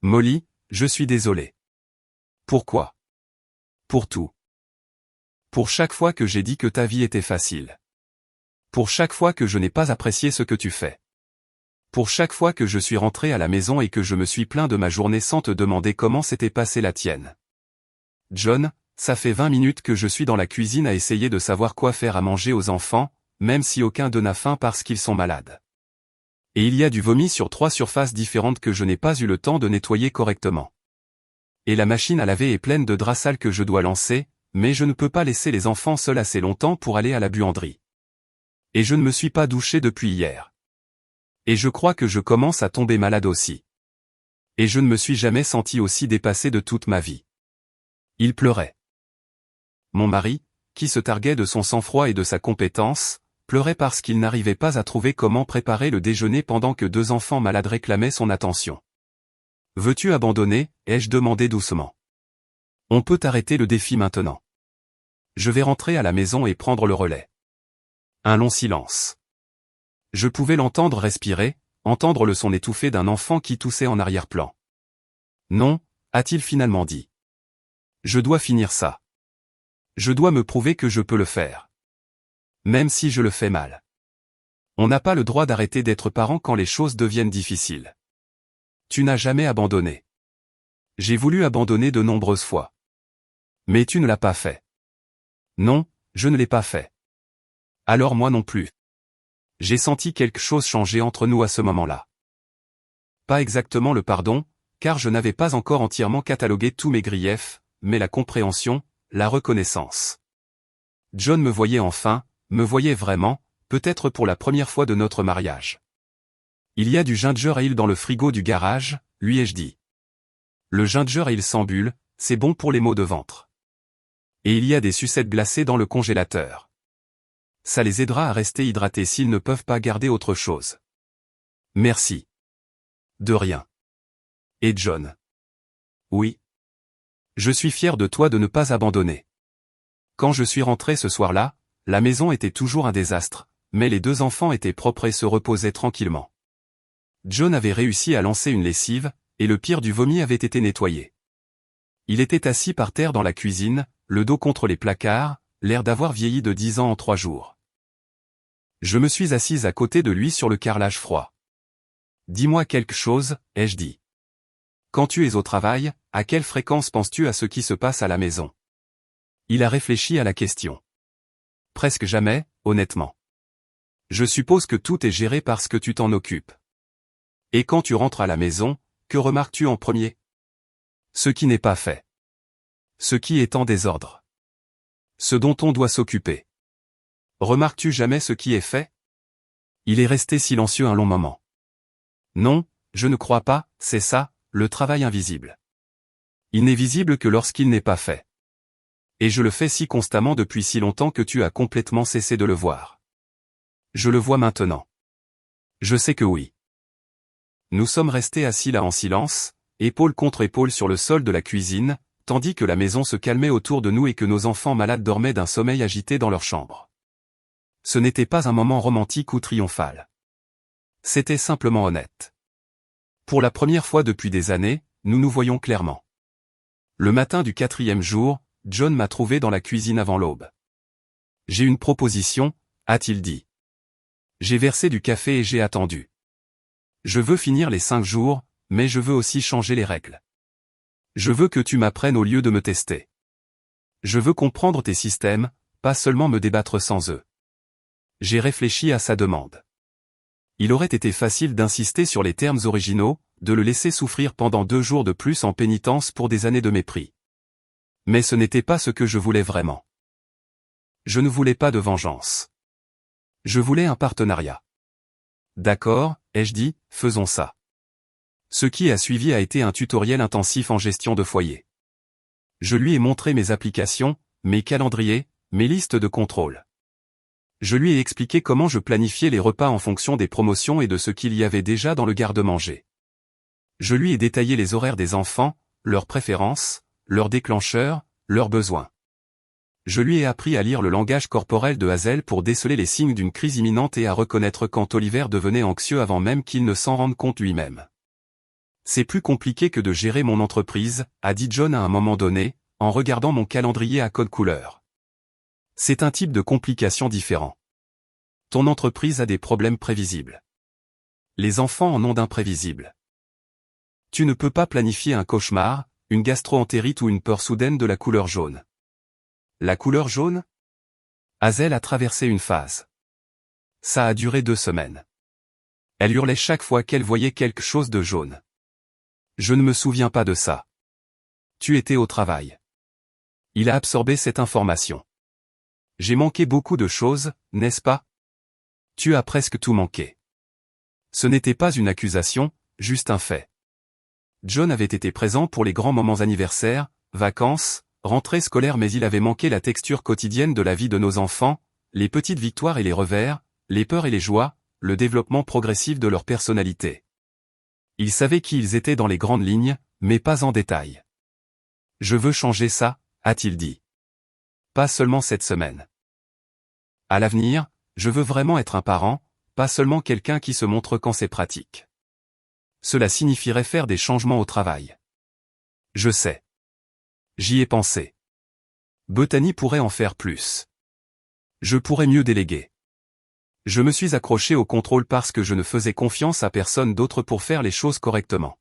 Molly, je suis désolé. Pourquoi? Pour tout. Pour chaque fois que j'ai dit que ta vie était facile. Pour chaque fois que je n'ai pas apprécié ce que tu fais. Pour chaque fois que je suis rentré à la maison et que je me suis plaint de ma journée sans te demander comment s'était passée la tienne. John, ça fait 20 minutes que je suis dans la cuisine à essayer de savoir quoi faire à manger aux enfants, même si aucun d'eux n'a faim parce qu'ils sont malades. Et il y a du vomi sur 3 surfaces différentes que je n'ai pas eu le temps de nettoyer correctement. Et la machine à laver est pleine de draps sales que je dois lancer, mais je ne peux pas laisser les enfants seuls assez longtemps pour aller à la buanderie. Et je ne me suis pas douché depuis hier. Et je crois que je commence à tomber malade aussi. Et je ne me suis jamais senti aussi dépassé de toute ma vie. Il pleurait. Mon mari, qui se targuait de son sang-froid et de sa compétence, pleurait parce qu'il n'arrivait pas à trouver comment préparer le déjeuner pendant que 2 enfants malades réclamaient son attention. « Veux-tu abandonner ?» ai-je demandé doucement. « On peut arrêter le défi maintenant. Je vais rentrer à la maison et prendre le relais. » Un long silence. Je pouvais l'entendre respirer, entendre le son étouffé d'un enfant qui toussait en arrière-plan. « Non » a-t-il finalement dit. « Je dois finir ça. Je dois me prouver que je peux le faire. Même si je le fais mal. On n'a pas le droit d'arrêter d'être parent quand les choses deviennent difficiles. Tu n'as jamais abandonné. J'ai voulu abandonner de nombreuses fois. Mais tu ne l'as pas fait. Non, je ne l'ai pas fait. Alors moi non plus. J'ai senti quelque chose changer entre nous à ce moment-là. Pas exactement le pardon, car je n'avais pas encore entièrement catalogué tous mes griefs, mais la compréhension, la reconnaissance. John me voyait enfin, me voyait vraiment, peut-être pour la première fois de notre mariage. Il y a du ginger ale dans le frigo du garage, lui ai-je dit. Le ginger ale sans bulle, c'est bon pour les maux de ventre. Et il y a des sucettes glacées dans le congélateur. Ça les aidera à rester hydratés s'ils ne peuvent pas garder autre chose. Merci. De rien. Et John? Oui. Je suis fier de toi de ne pas abandonner. Quand je suis rentré ce soir-là, la maison était toujours un désastre, mais les 2 enfants étaient propres et se reposaient tranquillement. John avait réussi à lancer une lessive, et le pire du vomi avait été nettoyé. Il était assis par terre dans la cuisine, le dos contre les placards, l'air d'avoir vieilli de 10 ans en 3 jours. Je me suis assise à côté de lui sur le carrelage froid. Dis-moi quelque chose, ai-je dit. Quand tu es au travail, à quelle fréquence penses-tu à ce qui se passe à la maison? Il a réfléchi à la question. Presque jamais, honnêtement. Je suppose que tout est géré parce que tu t'en occupes. Et quand tu rentres à la maison, que remarques-tu en premier? Ce qui n'est pas fait. Ce qui est en désordre. Ce dont on doit s'occuper. Remarques-tu jamais ce qui est fait? Il est resté silencieux un long moment. Non, je ne crois pas, c'est ça, le travail invisible. Il n'est visible que lorsqu'il n'est pas fait. Et je le fais si constamment depuis si longtemps que tu as complètement cessé de le voir. Je le vois maintenant. Je sais que oui. Nous sommes restés assis là en silence, épaule contre épaule sur le sol de la cuisine, tandis que la maison se calmait autour de nous et que nos enfants malades dormaient d'un sommeil agité dans leur chambre. Ce n'était pas un moment romantique ou triomphal. C'était simplement honnête. Pour la première fois depuis des années, nous nous voyons clairement. Le matin du 4e jour, John m'a trouvé dans la cuisine avant l'aube. J'ai une proposition, a-t-il dit. J'ai versé du café et j'ai attendu. Je veux finir les 5 jours, mais je veux aussi changer les règles. Je veux que tu m'apprennes au lieu de me tester. Je veux comprendre tes systèmes, pas seulement me débattre sans eux. J'ai réfléchi à sa demande. Il aurait été facile d'insister sur les termes originaux, de le laisser souffrir pendant 2 jours de plus en pénitence pour des années de mépris. Mais ce n'était pas ce que je voulais vraiment. Je ne voulais pas de vengeance. Je voulais un partenariat. D'accord, ai-je dit, faisons ça. Ce qui a suivi a été un tutoriel intensif en gestion de foyer. Je lui ai montré mes applications, mes calendriers, mes listes de contrôle. Je lui ai expliqué comment je planifiais les repas en fonction des promotions et de ce qu'il y avait déjà dans le garde-manger. Je lui ai détaillé les horaires des enfants, leurs préférences, leurs déclencheurs, leurs besoins. Je lui ai appris à lire le langage corporel de Hazel pour déceler les signes d'une crise imminente et à reconnaître quand Oliver devenait anxieux avant même qu'il ne s'en rende compte lui-même. C'est plus compliqué que de gérer mon entreprise, a dit John à un moment donné, en regardant mon calendrier à code couleur. C'est un type de complication différent. Ton entreprise a des problèmes prévisibles. Les enfants en ont d'imprévisibles. Tu ne peux pas planifier un cauchemar, une gastro-entérite ou une peur soudaine de la couleur jaune. La couleur jaune? Hazel a traversé une phase. Ça a duré 2 semaines. Elle hurlait chaque fois qu'elle voyait quelque chose de jaune. Je ne me souviens pas de ça. Tu étais au travail. Il a absorbé cette information. J'ai manqué beaucoup de choses, n'est-ce pas? Tu as presque tout manqué. Ce n'était pas une accusation, juste un fait. John avait été présent pour les grands moments anniversaires, vacances, rentrée scolaire, mais il avait manqué la texture quotidienne de la vie de nos enfants, les petites victoires et les revers, les peurs et les joies, le développement progressif de leur personnalité. Il savait qui ils étaient dans les grandes lignes, mais pas en détail. Je veux changer ça, a-t-il dit. Pas seulement cette semaine. À l'avenir, je veux vraiment être un parent, pas seulement quelqu'un qui se montre quand c'est pratique. Cela signifierait faire des changements au travail. Je sais. J'y ai pensé. Bethany pourrait en faire plus. Je pourrais mieux déléguer. Je me suis accroché au contrôle parce que je ne faisais confiance à personne d'autre pour faire les choses correctement.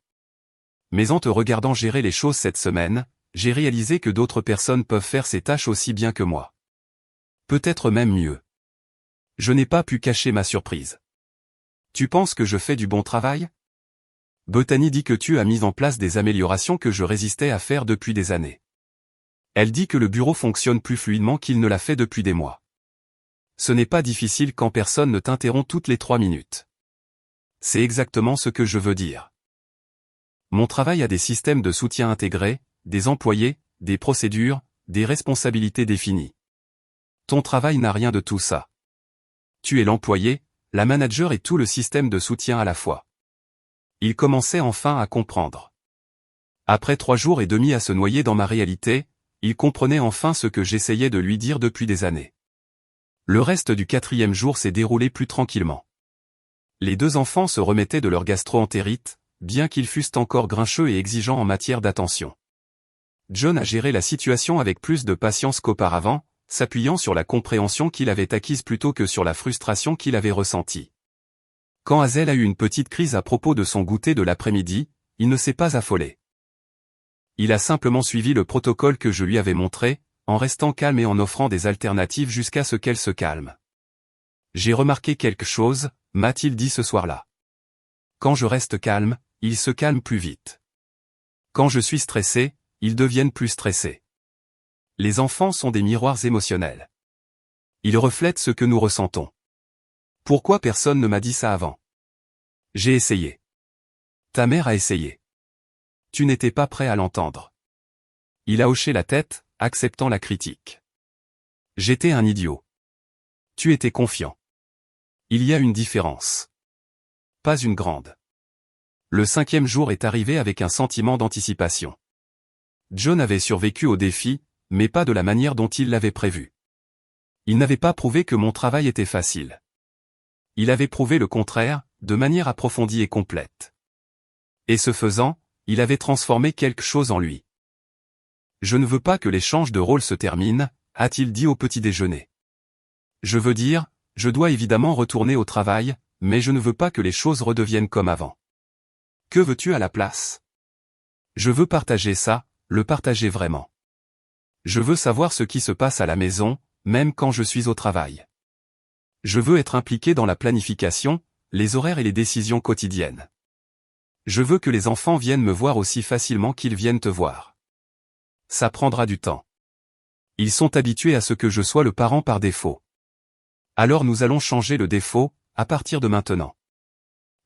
Mais en te regardant gérer les choses cette semaine, j'ai réalisé que d'autres personnes peuvent faire ces tâches aussi bien que moi. Peut-être même mieux. Je n'ai pas pu cacher ma surprise. Tu penses que je fais du bon travail? Bethany dit que tu as mis en place des améliorations que je résistais à faire depuis des années. Elle dit que le bureau fonctionne plus fluidement qu'il ne l'a fait depuis des mois. Ce n'est pas difficile quand personne ne t'interrompt toutes les 3 minutes. C'est exactement ce que je veux dire. Mon travail a des systèmes de soutien intégrés, des employés, des procédures, des responsabilités définies. Ton travail n'a rien de tout ça. Tu es l'employé, la manager et tout le système de soutien à la fois. Il commençait enfin à comprendre. Après 3 jours et demi à se noyer dans ma réalité, il comprenait enfin ce que j'essayais de lui dire depuis des années. Le reste du 4e jour s'est déroulé plus tranquillement. Les 2 enfants se remettaient de leur gastro-entérite, bien qu'ils fussent encore grincheux et exigeants en matière d'attention. John a géré la situation avec plus de patience qu'auparavant, s'appuyant sur la compréhension qu'il avait acquise plutôt que sur la frustration qu'il avait ressentie. Quand Hazel a eu une petite crise à propos de son goûter de l'après-midi, il ne s'est pas affolé. Il a simplement suivi le protocole que je lui avais montré, en restant calme et en offrant des alternatives jusqu'à ce qu'elle se calme. J'ai remarqué quelque chose, m'a-t-il dit ce soir-là. Quand je reste calme, ils se calment plus vite. Quand je suis stressé, ils deviennent plus stressés. Les enfants sont des miroirs émotionnels. Ils reflètent ce que nous ressentons. Pourquoi personne ne m'a dit ça avant? J'ai essayé. Ta mère a essayé. Tu n'étais pas prêt à l'entendre. Il a hoché la tête, acceptant la critique. J'étais un idiot. Tu étais confiant. Il y a une différence. Pas une grande. Le 5e jour est arrivé avec un sentiment d'anticipation. John avait survécu au défi, mais pas de la manière dont il l'avait prévu. Il n'avait pas prouvé que mon travail était facile. Il avait prouvé le contraire, de manière approfondie et complète. Et ce faisant, il avait transformé quelque chose en lui. Je ne veux pas que l'échange de rôles se termine, a-t-il dit au petit déjeuner. Je veux dire, je dois évidemment retourner au travail, mais je ne veux pas que les choses redeviennent comme avant. Que veux-tu à la place? Je veux partager ça, le partager vraiment. Je veux savoir ce qui se passe à la maison, même quand je suis au travail. Je veux être impliqué dans la planification, les horaires et les décisions quotidiennes. Je veux que les enfants viennent me voir aussi facilement qu'ils viennent te voir. Ça prendra du temps. Ils sont habitués à ce que je sois le parent par défaut. Alors nous allons changer le défaut, à partir de maintenant.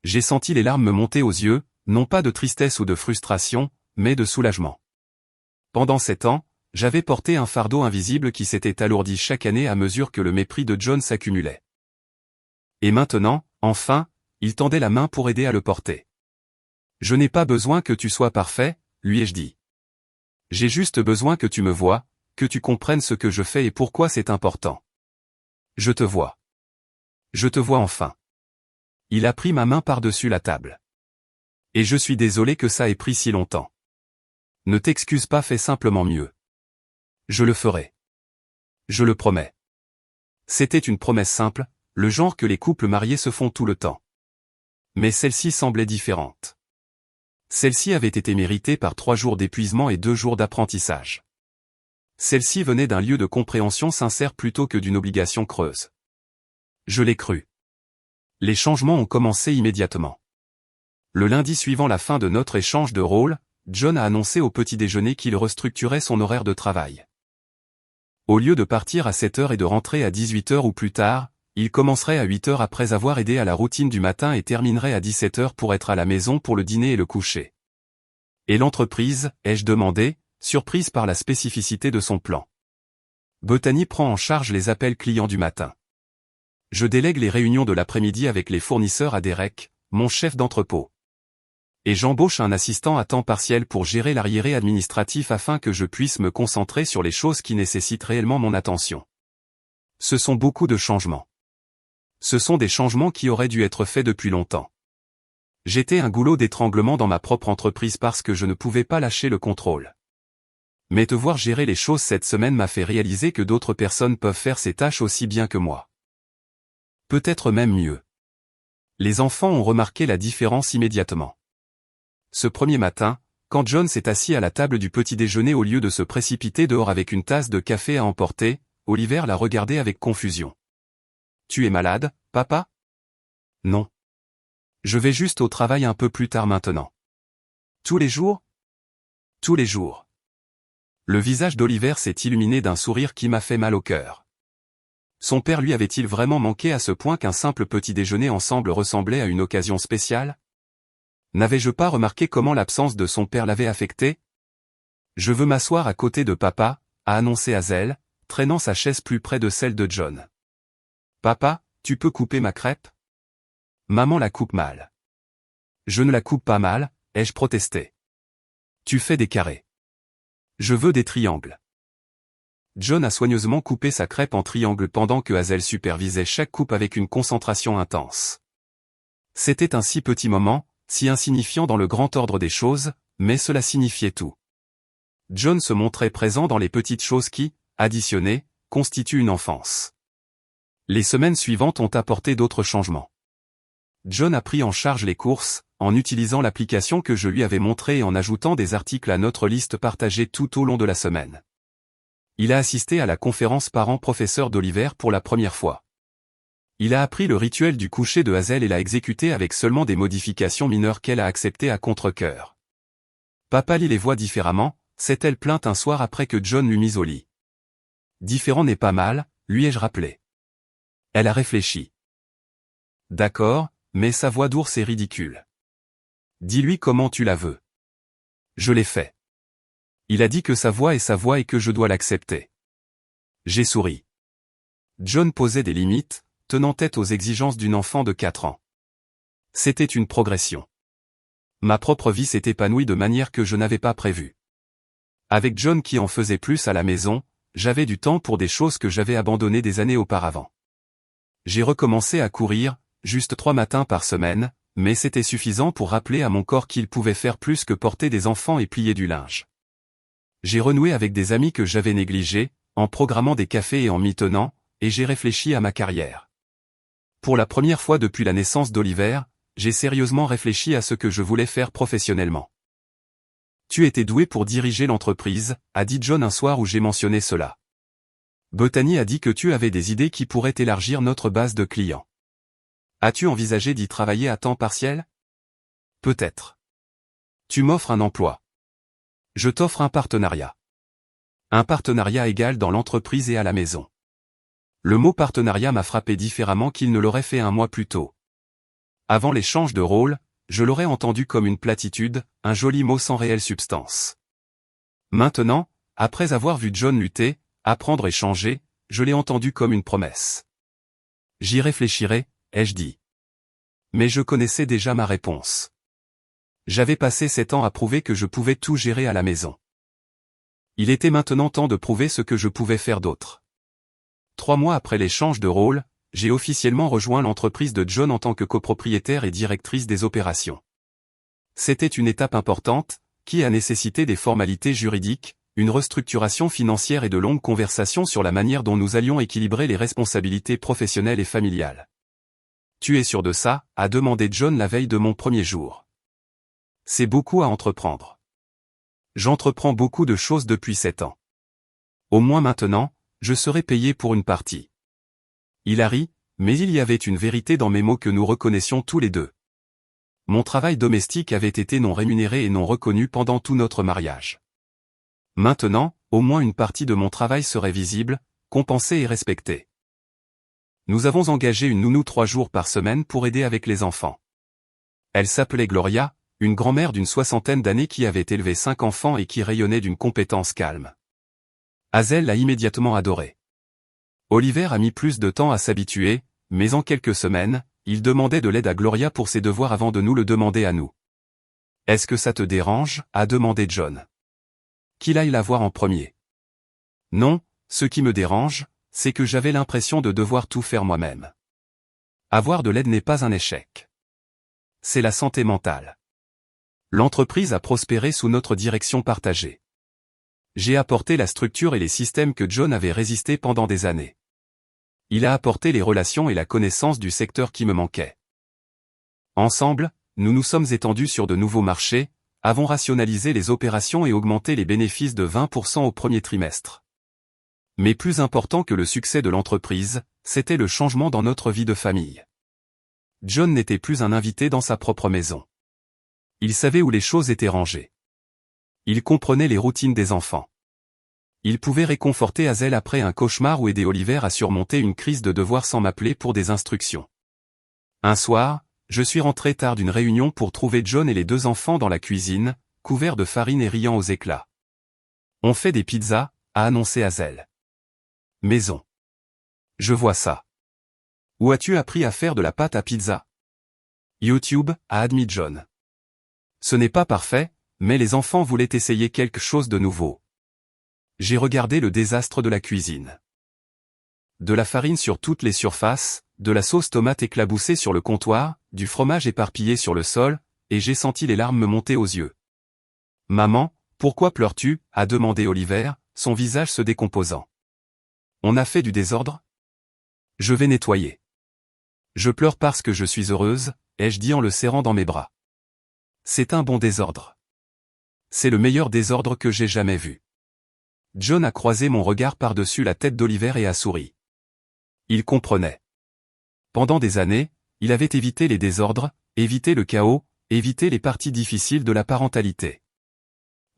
J'ai senti les larmes me monter aux yeux, non pas de tristesse ou de frustration, mais de soulagement. Pendant 7 ans, j'avais porté un fardeau invisible qui s'était alourdi chaque année à mesure que le mépris de John s'accumulait. Et maintenant, enfin, il tendait la main pour aider à le porter. Je n'ai pas besoin que tu sois parfait, lui ai-je dit. J'ai juste besoin que tu me vois, que tu comprennes ce que je fais et pourquoi c'est important. Je te vois. Je te vois enfin. Il a pris ma main par-dessus la table. Et je suis désolé que ça ait pris si longtemps. Ne t'excuse pas, fais simplement mieux. Je le ferai. Je le promets. C'était une promesse simple, le genre que les couples mariés se font tout le temps. Mais celle-ci semblait différente. Celle-ci avait été méritée par 3 jours d'épuisement et 2 jours d'apprentissage. Celle-ci venait d'un lieu de compréhension sincère plutôt que d'une obligation creuse. Je l'ai cru. Les changements ont commencé immédiatement. Le lundi suivant la fin de notre échange de rôles, John a annoncé au petit déjeuner qu'il restructurait son horaire de travail. Au lieu de partir à 7 heures et de rentrer à 18 heures ou plus tard, il commencerait à 8 heures après avoir aidé à la routine du matin et terminerait à 17 heures pour être à la maison pour le dîner et le coucher. Et l'entreprise, ai-je demandé, surprise par la spécificité de son plan. Bethany prend en charge les appels clients du matin. Je délègue les réunions de l'après-midi avec les fournisseurs à Derek, mon chef d'entrepôt. Et j'embauche un assistant à temps partiel pour gérer l'arriéré administratif afin que je puisse me concentrer sur les choses qui nécessitent réellement mon attention. Ce sont beaucoup de changements. Ce sont des changements qui auraient dû être faits depuis longtemps. J'étais un goulot d'étranglement dans ma propre entreprise parce que je ne pouvais pas lâcher le contrôle. Mais te voir gérer les choses cette semaine m'a fait réaliser que d'autres personnes peuvent faire ces tâches aussi bien que moi. Peut-être même mieux. Les enfants ont remarqué la différence immédiatement. Ce premier matin, quand John s'est assis à la table du petit déjeuner au lieu de se précipiter dehors avec une tasse de café à emporter, Oliver l'a regardé avec confusion. « Tu es malade, papa ? » ?»« Non. Je vais juste au travail un peu plus tard maintenant. »« Tous les jours ? » ?»« Tous les jours. » Le visage d'Oliver s'est illuminé d'un sourire qui m'a fait mal au cœur. Son père lui avait-il vraiment manqué à ce point qu'un simple petit déjeuner ensemble ressemblait à une occasion spéciale ? N'avais-je pas remarqué comment l'absence de son père l'avait affecté ? « Je veux m'asseoir à côté de papa, » a annoncé Hazel, traînant sa chaise plus près de celle de John. « Papa, tu peux couper ma crêpe ? » Maman la coupe mal. Je ne la coupe pas mal, ai-je protesté. Tu fais des carrés. Je veux des triangles. John a soigneusement coupé sa crêpe en triangles pendant que Hazel supervisait chaque coupe avec une concentration intense. C'était un si petit moment, si insignifiant dans le grand ordre des choses, mais cela signifiait tout. John se montrait présent dans les petites choses qui, additionnées, constituent une enfance. Les semaines suivantes ont apporté d'autres changements. John a pris en charge les courses, en utilisant l'application que je lui avais montrée et en ajoutant des articles à notre liste partagée tout au long de la semaine. Il a assisté à la conférence parents-professeurs d'Oliver pour la première fois. Il a appris le rituel du coucher de Hazel et l'a exécuté avec seulement des modifications mineures qu'elle a acceptées à contre-cœur. Papa lit les voix différemment, s'est-elle plainte un soir après que John l'eut mise au lit. Différent n'est pas mal, lui ai-je rappelé. Elle a réfléchi. D'accord, mais sa voix d'ours est ridicule. Dis-lui comment tu la veux. Je l'ai fait. Il a dit que sa voix est sa voix et que je dois l'accepter. J'ai souri. John posait des limites, tenant tête aux exigences d'une enfant de 4 ans. C'était une progression. Ma propre vie s'est épanouie de manière que je n'avais pas prévue. Avec John qui en faisait plus à la maison, j'avais du temps pour des choses que j'avais abandonnées des années auparavant. J'ai recommencé à courir, juste 3 matins par semaine, mais c'était suffisant pour rappeler à mon corps qu'il pouvait faire plus que porter des enfants et plier du linge. J'ai renoué avec des amis que j'avais négligés, en programmant des cafés et en m'y tenant, et j'ai réfléchi à ma carrière. Pour la première fois depuis la naissance d'Oliver, j'ai sérieusement réfléchi à ce que je voulais faire professionnellement. Tu étais doué pour diriger l'entreprise, a dit John un soir où j'ai mentionné cela. Bethany a dit que tu avais des idées qui pourraient élargir notre base de clients. As-tu envisagé d'y travailler à temps partiel? Peut-être. Tu m'offres un emploi. Je t'offre un partenariat. Un partenariat égal dans l'entreprise et à la maison. Le mot partenariat m'a frappé différemment qu'il ne l'aurait fait un mois plus tôt. Avant l'échange de rôle, je l'aurais entendu comme une platitude, un joli mot sans réelle substance. Maintenant, après avoir vu John lutter, apprendre et changer, je l'ai entendu comme une promesse. J'y réfléchirai, ai-je dit. Mais je connaissais déjà ma réponse. J'avais passé 7 ans à prouver que je pouvais tout gérer à la maison. Il était maintenant temps de prouver ce que je pouvais faire d'autre. 3 mois après l'échange de rôle, j'ai officiellement rejoint l'entreprise de John en tant que copropriétaire et directrice des opérations. C'était une étape importante, qui a nécessité des formalités juridiques, une restructuration financière et de longues conversations sur la manière dont nous allions équilibrer les responsabilités professionnelles et familiales. Tu es sûr de ça, a demandé John la veille de mon premier jour. C'est beaucoup à entreprendre. J'entreprends beaucoup de choses depuis 7 ans. Au moins maintenant, je serai payé pour une partie. Il a ri, mais il y avait une vérité dans mes mots que nous reconnaissions tous les deux. Mon travail domestique avait été non rémunéré et non reconnu pendant tout notre mariage. Maintenant, au moins une partie de mon travail serait visible, compensée et respectée. Nous avons engagé une nounou 3 jours par semaine pour aider avec les enfants. Elle s'appelait Gloria, une grand-mère d'une 60aine d'années qui avait élevé 5 enfants et qui rayonnait d'une compétence calme. Hazel l'a immédiatement adorée. Oliver a mis plus de temps à s'habituer, mais en quelques semaines, il demandait de l'aide à Gloria pour ses devoirs avant de nous le demander à nous. « Est-ce que ça te dérange ?» a demandé John. « Qu'il aille la voir en premier. » Non, ce qui me dérange, c'est que j'avais l'impression de devoir tout faire moi-même. Avoir de l'aide n'est pas un échec. C'est la santé mentale. L'entreprise a prospéré sous notre direction partagée. J'ai apporté la structure et les systèmes que John avait résisté pendant des années. Il a apporté les relations et la connaissance du secteur qui me manquait. Ensemble, nous nous sommes étendus sur de nouveaux marchés, avons rationalisé les opérations et augmenté les bénéfices de 20% au premier trimestre. Mais plus important que le succès de l'entreprise, c'était le changement dans notre vie de famille. John n'était plus un invité dans sa propre maison. Il savait où les choses étaient rangées. Il comprenait les routines des enfants. Il pouvait réconforter Hazel après un cauchemar ou aider Oliver à surmonter une crise de devoir sans m'appeler pour des instructions. Un soir, je suis rentré tard d'une réunion pour trouver John et les 2 enfants dans la cuisine, couverts de farine et riant aux éclats. On fait des pizzas, a annoncé Hazel. Maison. Je vois ça. Où as-tu appris à faire de la pâte à pizza? YouTube, a admis John. Ce n'est pas parfait, mais les enfants voulaient essayer quelque chose de nouveau. J'ai regardé le désastre de la cuisine. De la farine sur toutes les surfaces, de la sauce tomate éclaboussée sur le comptoir, du fromage éparpillé sur le sol, et j'ai senti les larmes me monter aux yeux. « Maman, pourquoi pleures-tu » a demandé Oliver, son visage se décomposant. « On a fait du désordre ? Je vais nettoyer. »« Je pleure parce que je suis heureuse », ai-je dit en le serrant dans mes bras. « C'est un bon désordre. C'est le meilleur désordre que j'ai jamais vu. » John a croisé mon regard par-dessus la tête d'Oliver et a souri. Il comprenait. Pendant des années, il avait évité les désordres, évité le chaos, évité les parties difficiles de la parentalité.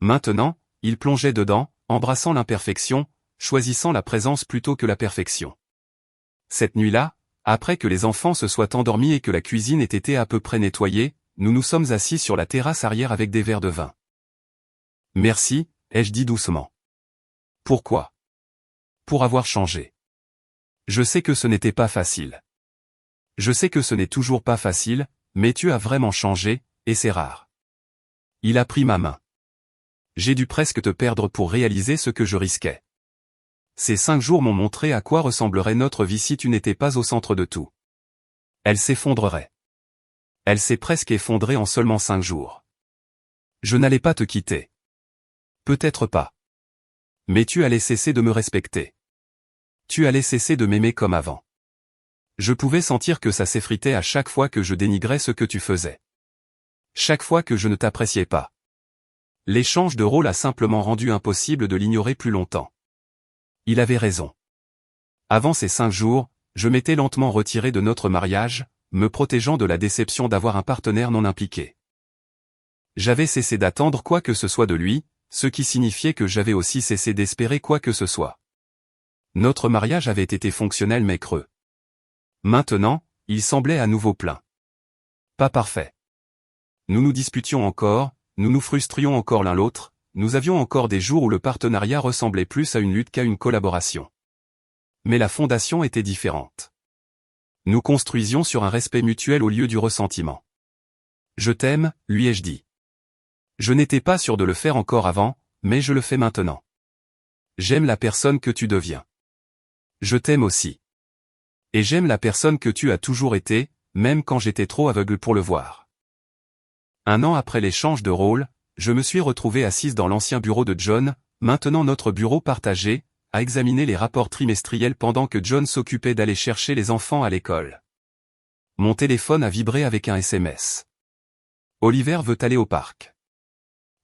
Maintenant, il plongeait dedans, embrassant l'imperfection, choisissant la présence plutôt que la perfection. Cette nuit-là, après que les enfants se soient endormis et que la cuisine ait été à peu près nettoyée, nous nous sommes assis sur la terrasse arrière avec des verres de vin. « Merci », ai-je dit doucement. « Pourquoi ? » Pour avoir changé. Je sais que ce n'était pas facile. Je sais que ce n'est toujours pas facile, mais tu as vraiment changé, et c'est rare. Il a pris ma main. J'ai dû presque te perdre pour réaliser ce que je risquais. Ces 5 jours m'ont montré à quoi ressemblerait notre vie si tu n'étais pas au centre de tout. Elle s'effondrerait. Elle s'est presque effondrée en seulement 5 jours. Je n'allais pas te quitter. Peut-être pas. Mais tu allais cesser de me respecter. Tu allais cesser de m'aimer comme avant. Je pouvais sentir que ça s'effritait à chaque fois que je dénigrais ce que tu faisais. Chaque fois que je ne t'appréciais pas. L'échange de rôle a simplement rendu impossible de l'ignorer plus longtemps. Il avait raison. Avant ces 5 jours, je m'étais lentement retiré de notre mariage, me protégeant de la déception d'avoir un partenaire non impliqué. J'avais cessé d'attendre quoi que ce soit de lui, ce qui signifiait que j'avais aussi cessé d'espérer quoi que ce soit. Notre mariage avait été fonctionnel mais creux. Maintenant, il semblait à nouveau plein. Pas parfait. Nous nous disputions encore, nous nous frustrions encore l'un l'autre, nous avions encore des jours où le partenariat ressemblait plus à une lutte qu'à une collaboration. Mais la fondation était différente. Nous construisions sur un respect mutuel au lieu du ressentiment. Je t'aime, lui ai-je dit. Je n'étais pas sûr de le faire encore avant, mais je le fais maintenant. J'aime la personne que tu deviens. Je t'aime aussi. Et j'aime la personne que tu as toujours été, même quand j'étais trop aveugle pour le voir. 1 an après l'échange de rôles, je me suis retrouvé assise dans l'ancien bureau de John, maintenant notre bureau partagé, à examiner les rapports trimestriels pendant que John s'occupait d'aller chercher les enfants à l'école. Mon téléphone a vibré avec un SMS. Oliver veut aller au parc.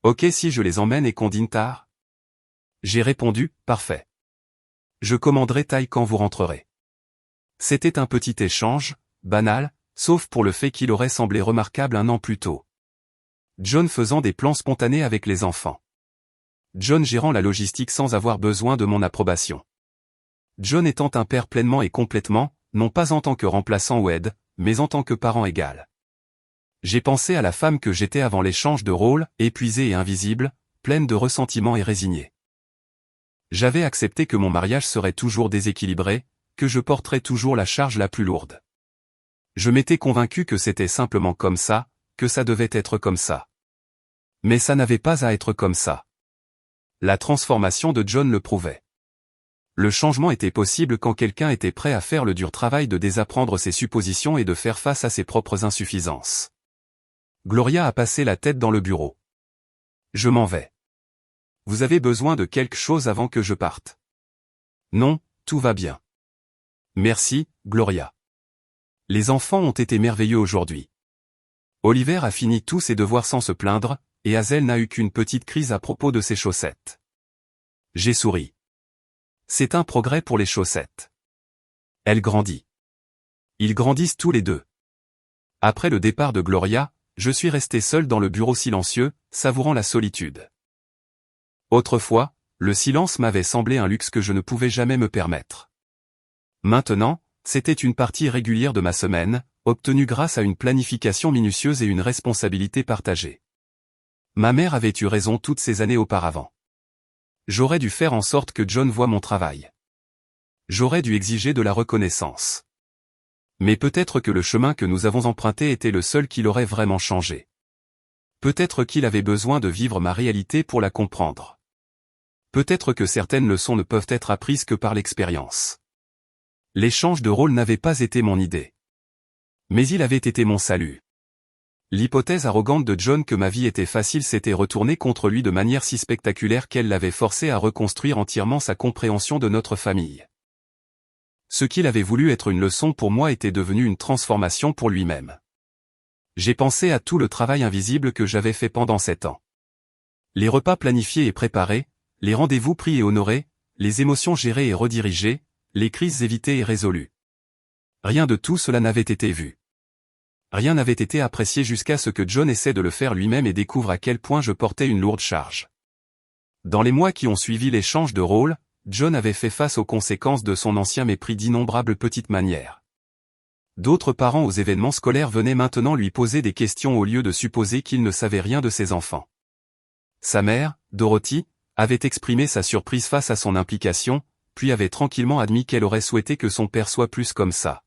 Ok si je les emmène et qu'on dîne tard ? J'ai répondu, parfait. Je commanderai taille quand vous rentrerez. C'était un petit échange, banal, sauf pour le fait qu'il aurait semblé remarquable 1 an plus tôt. John faisant des plans spontanés avec les enfants. John gérant la logistique sans avoir besoin de mon approbation. John étant un père pleinement et complètement, non pas en tant que remplaçant ou aide, mais en tant que parent égal. J'ai pensé à la femme que j'étais avant l'échange de rôles, épuisée et invisible, pleine de ressentiment et résignée. J'avais accepté que mon mariage serait toujours déséquilibré, que je porterais toujours la charge la plus lourde. Je m'étais convaincu que c'était simplement comme ça, que ça devait être comme ça. Mais ça n'avait pas à être comme ça. La transformation de John le prouvait. Le changement était possible quand quelqu'un était prêt à faire le dur travail de désapprendre ses suppositions et de faire face à ses propres insuffisances. Gloria a passé la tête dans le bureau. Je m'en vais. Vous avez besoin de quelque chose avant que je parte? Non, tout va bien. Merci, Gloria. Les enfants ont été merveilleux aujourd'hui. Oliver a fini tous ses devoirs sans se plaindre, et Hazel n'a eu qu'une petite crise à propos de ses chaussettes. J'ai souri. C'est un progrès pour les chaussettes. Elle grandit. Ils grandissent tous les deux. Après le départ de Gloria, je suis resté seul dans le bureau silencieux, savourant la solitude. Autrefois, le silence m'avait semblé un luxe que je ne pouvais jamais me permettre. Maintenant, c'était une partie régulière de ma semaine, obtenue grâce à une planification minutieuse et une responsabilité partagée. Ma mère avait eu raison toutes ces années auparavant. J'aurais dû faire en sorte que John voie mon travail. J'aurais dû exiger de la reconnaissance. Mais peut-être que le chemin que nous avons emprunté était le seul qui l'aurait vraiment changé. Peut-être qu'il avait besoin de vivre ma réalité pour la comprendre. Peut-être que certaines leçons ne peuvent être apprises que par l'expérience. L'échange de rôle n'avait pas été mon idée. Mais il avait été mon salut. L'hypothèse arrogante de John que ma vie était facile s'était retournée contre lui de manière si spectaculaire qu'elle l'avait forcé à reconstruire entièrement sa compréhension de notre famille. Ce qu'il avait voulu être une leçon pour moi était devenu une transformation pour lui-même. J'ai pensé à tout le travail invisible que j'avais fait pendant 7 ans. Les repas planifiés et préparés, les rendez-vous pris et honorés, les émotions gérées et redirigées, les crises évitées et résolues. Rien de tout cela n'avait été vu. Rien n'avait été apprécié jusqu'à ce que John essaie de le faire lui-même et découvre à quel point je portais une lourde charge. Dans les mois qui ont suivi l'échange de rôles, John avait fait face aux conséquences de son ancien mépris d'innombrables petites manières. D'autres parents aux événements scolaires venaient maintenant lui poser des questions au lieu de supposer qu'il ne savait rien de ses enfants. Sa mère, Dorothy, avait exprimé sa surprise face à son implication, puis avait tranquillement admis qu'elle aurait souhaité que son père soit plus comme ça.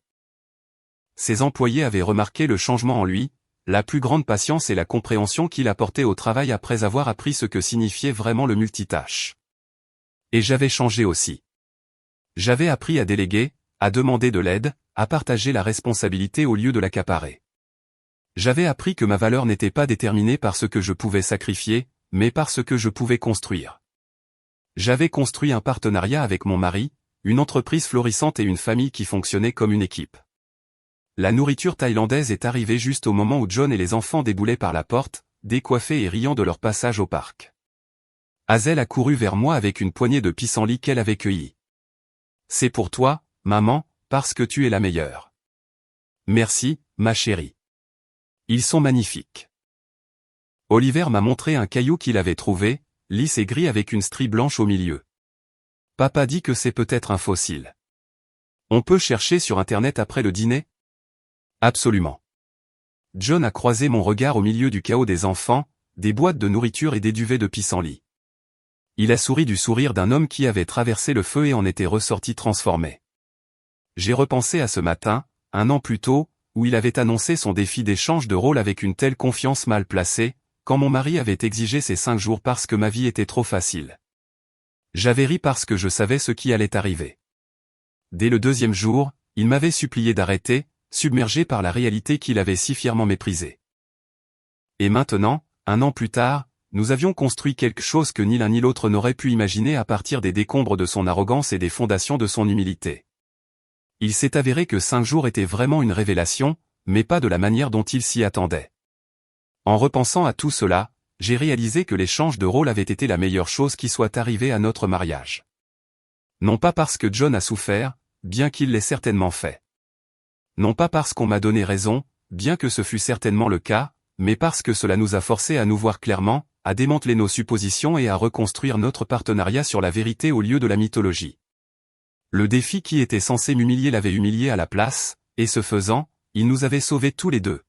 Ses employés avaient remarqué le changement en lui, la plus grande patience et la compréhension qu'il apportait au travail après avoir appris ce que signifiait vraiment le multitâche. Et j'avais changé aussi. J'avais appris à déléguer, à demander de l'aide, à partager la responsabilité au lieu de l'accaparer. J'avais appris que ma valeur n'était pas déterminée par ce que je pouvais sacrifier, mais par ce que je pouvais construire. J'avais construit un partenariat avec mon mari, une entreprise florissante et une famille qui fonctionnait comme une équipe. La nourriture thaïlandaise est arrivée juste au moment où John et les enfants déboulaient par la porte, décoiffés et riant de leur passage au parc. Hazel a couru vers moi avec une poignée de pissenlits qu'elle avait cueillis. « C'est pour toi, maman, parce que tu es la meilleure. »« Merci, ma chérie. Ils sont magnifiques. » Oliver m'a montré un caillou qu'il avait trouvé, lisse et gris avec une strie blanche au milieu. « Papa dit que c'est peut-être un fossile. On peut chercher sur Internet après le dîner ? » Absolument. John a croisé mon regard au milieu du chaos des enfants, des boîtes de nourriture et des duvets de pissenlits. Il a souri du sourire d'un homme qui avait traversé le feu et en était ressorti transformé. J'ai repensé à ce matin, 1 an plus tôt, où il avait annoncé son défi d'échange de rôle avec une telle confiance mal placée, quand mon mari avait exigé ces 5 jours parce que ma vie était trop facile. J'avais ri parce que je savais ce qui allait arriver. Dès le 2e jour, il m'avait supplié d'arrêter, submergé par la réalité qu'il avait si fièrement méprisée. Et maintenant, 1 an plus tard, nous avions construit quelque chose que ni l'un ni l'autre n'aurait pu imaginer à partir des décombres de son arrogance et des fondations de son humilité. Il s'est avéré que 5 jours étaient vraiment une révélation, mais pas de la manière dont il s'y attendait. En repensant à tout cela, j'ai réalisé que l'échange de rôle avait été la meilleure chose qui soit arrivée à notre mariage. Non pas parce que John a souffert, bien qu'il l'ait certainement fait. Non pas parce qu'on m'a donné raison, bien que ce fût certainement le cas, mais parce que cela nous a forcés à nous voir clairement, à démanteler nos suppositions et à reconstruire notre partenariat sur la vérité au lieu de la mythologie. Le défi qui était censé m'humilier l'avait humilié à la place, et ce faisant, il nous avait sauvés tous les deux.